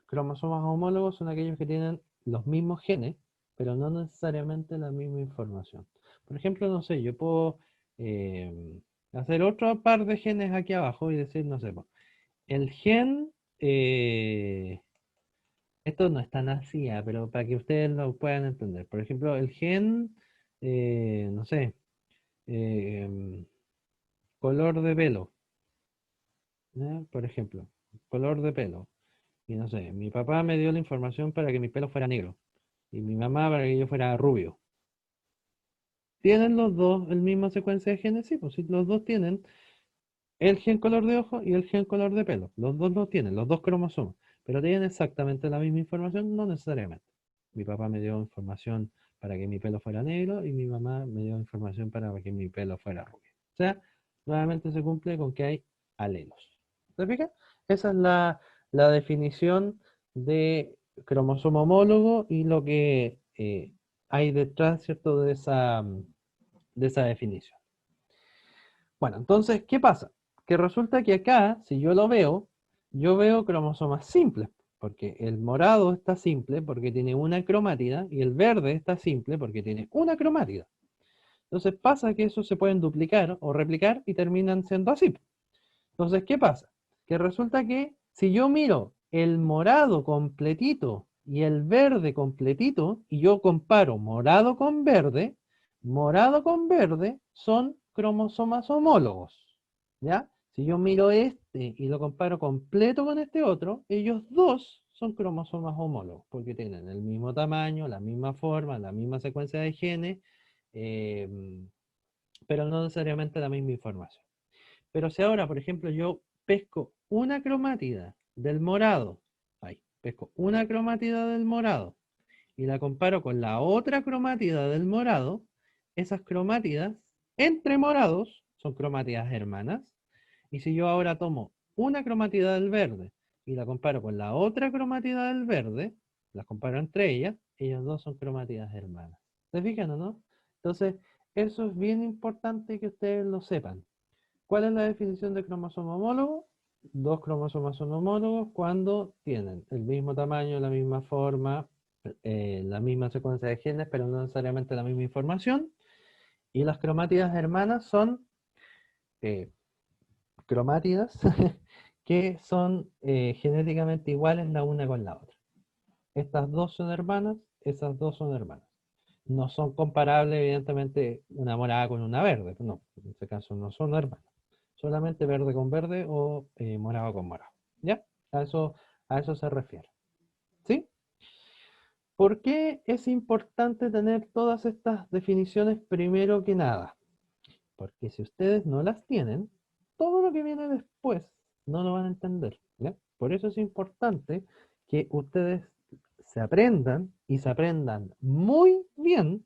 cromosomas homólogos son aquellos que tienen los mismos genes, pero no necesariamente la misma información. Por ejemplo, no sé, yo puedo hacer otro par de genes aquí abajo y decir, no sé, el gen, eh, esto no es tan así, pero para que ustedes lo puedan entender. Por ejemplo, el gen, no sé, eh, color de pelo, ¿ya? Por ejemplo, color de pelo. Y no sé, mi papá me dio la información para que mi pelo fuera negro y mi mamá para que yo fuera rubio. ¿Tienen los dos el misma secuencia de genes? Sí, pues sí, los dos tienen el gen color de ojo y el gen color de pelo. Los dos lo tienen, los dos cromosomas. Pero tienen exactamente la misma información, no necesariamente. Mi papá me dio información para que mi pelo fuera negro y mi mamá me dio información para que mi pelo fuera rubio. O sea, nuevamente se cumple con que hay alelos. ¿Se fija? Esa es la definición de cromosoma homólogo y lo que hay detrás, ¿cierto?, de esa definición. Bueno, entonces, ¿qué pasa? Que resulta que acá, si yo lo veo, yo veo cromosomas simples, porque el morado está simple porque tiene una cromátida y el verde está simple porque tiene una cromátida. Entonces pasa que esos se pueden duplicar o replicar y terminan siendo así. Entonces, ¿qué pasa? Que resulta que si yo miro el morado completito y el verde completito, y yo comparo morado con verde son cromosomas homólogos. ¿Ya? Si yo miro este y lo comparo completo con este otro, ellos dos son cromosomas homólogos, porque tienen el mismo tamaño, la misma forma, la misma secuencia de genes, eh, pero no necesariamente la misma información. Pero si ahora, por ejemplo, yo pesco una cromátida del morado, ahí, pesco una cromátida del morado y la comparo con la otra cromátida del morado, esas cromátidas entre morados son cromátidas hermanas. Y si yo ahora tomo una cromátida del verde y la comparo con la otra cromátida del verde, las comparo entre ellas, ellas dos son cromátidas hermanas. ¿Se fijan o no? Entonces, eso es bien importante que ustedes lo sepan. ¿Cuál es la definición de cromosoma homólogo? Dos cromosomas son homólogos cuando tienen el mismo tamaño, la misma forma, la misma secuencia de genes, pero no necesariamente la misma información. Y las cromátidas hermanas son eh, cromátidas que son genéticamente iguales la una con la otra. Estas dos son hermanas, esas dos son hermanas. No son comparables, evidentemente, una morada con una verde. No, en este caso no son hermanas. Solamente verde con verde o morado con morado. ¿Ya? A eso se refiere. ¿Sí? ¿Por qué es importante tener todas estas definiciones primero que nada? Porque si ustedes no las tienen, todo lo que viene después no lo van a entender. ¿Ya? Por eso es importante que ustedes se aprendan y se aprendan muy bien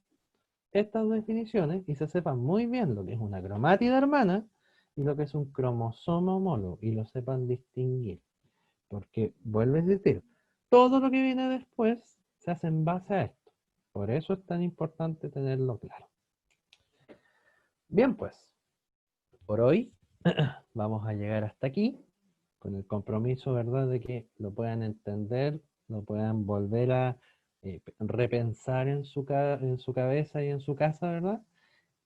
estas definiciones y se sepan muy bien lo que es una cromátida hermana y lo que es un cromosoma homólogo y lo sepan distinguir. Porque, vuelvo a insistir, todo lo que viene después se hace en base a esto. Por eso es tan importante tenerlo claro. Bien, pues, por hoy vamos a llegar hasta aquí, con el compromiso, ¿verdad?, de que lo puedan entender, lo puedan volver a repensar en su cabeza y en su casa, ¿verdad?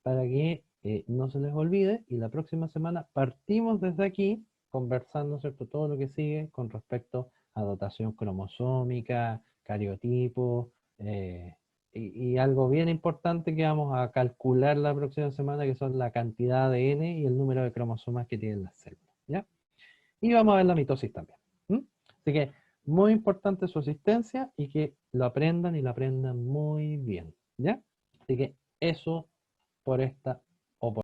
Para que no se les olvide y la próxima semana partimos desde aquí conversando, ¿cierto?, todo lo que sigue con respecto a dotación cromosómica, cariotipo, y algo bien importante que vamos a calcular la próxima semana, que son la cantidad de N y el número de cromosomas que tienen las células, ¿ya? Y vamos a ver la mitosis también. Así que muy importante su asistencia y que lo aprendan y lo aprendan muy bien, ¿ya? Así que eso por esta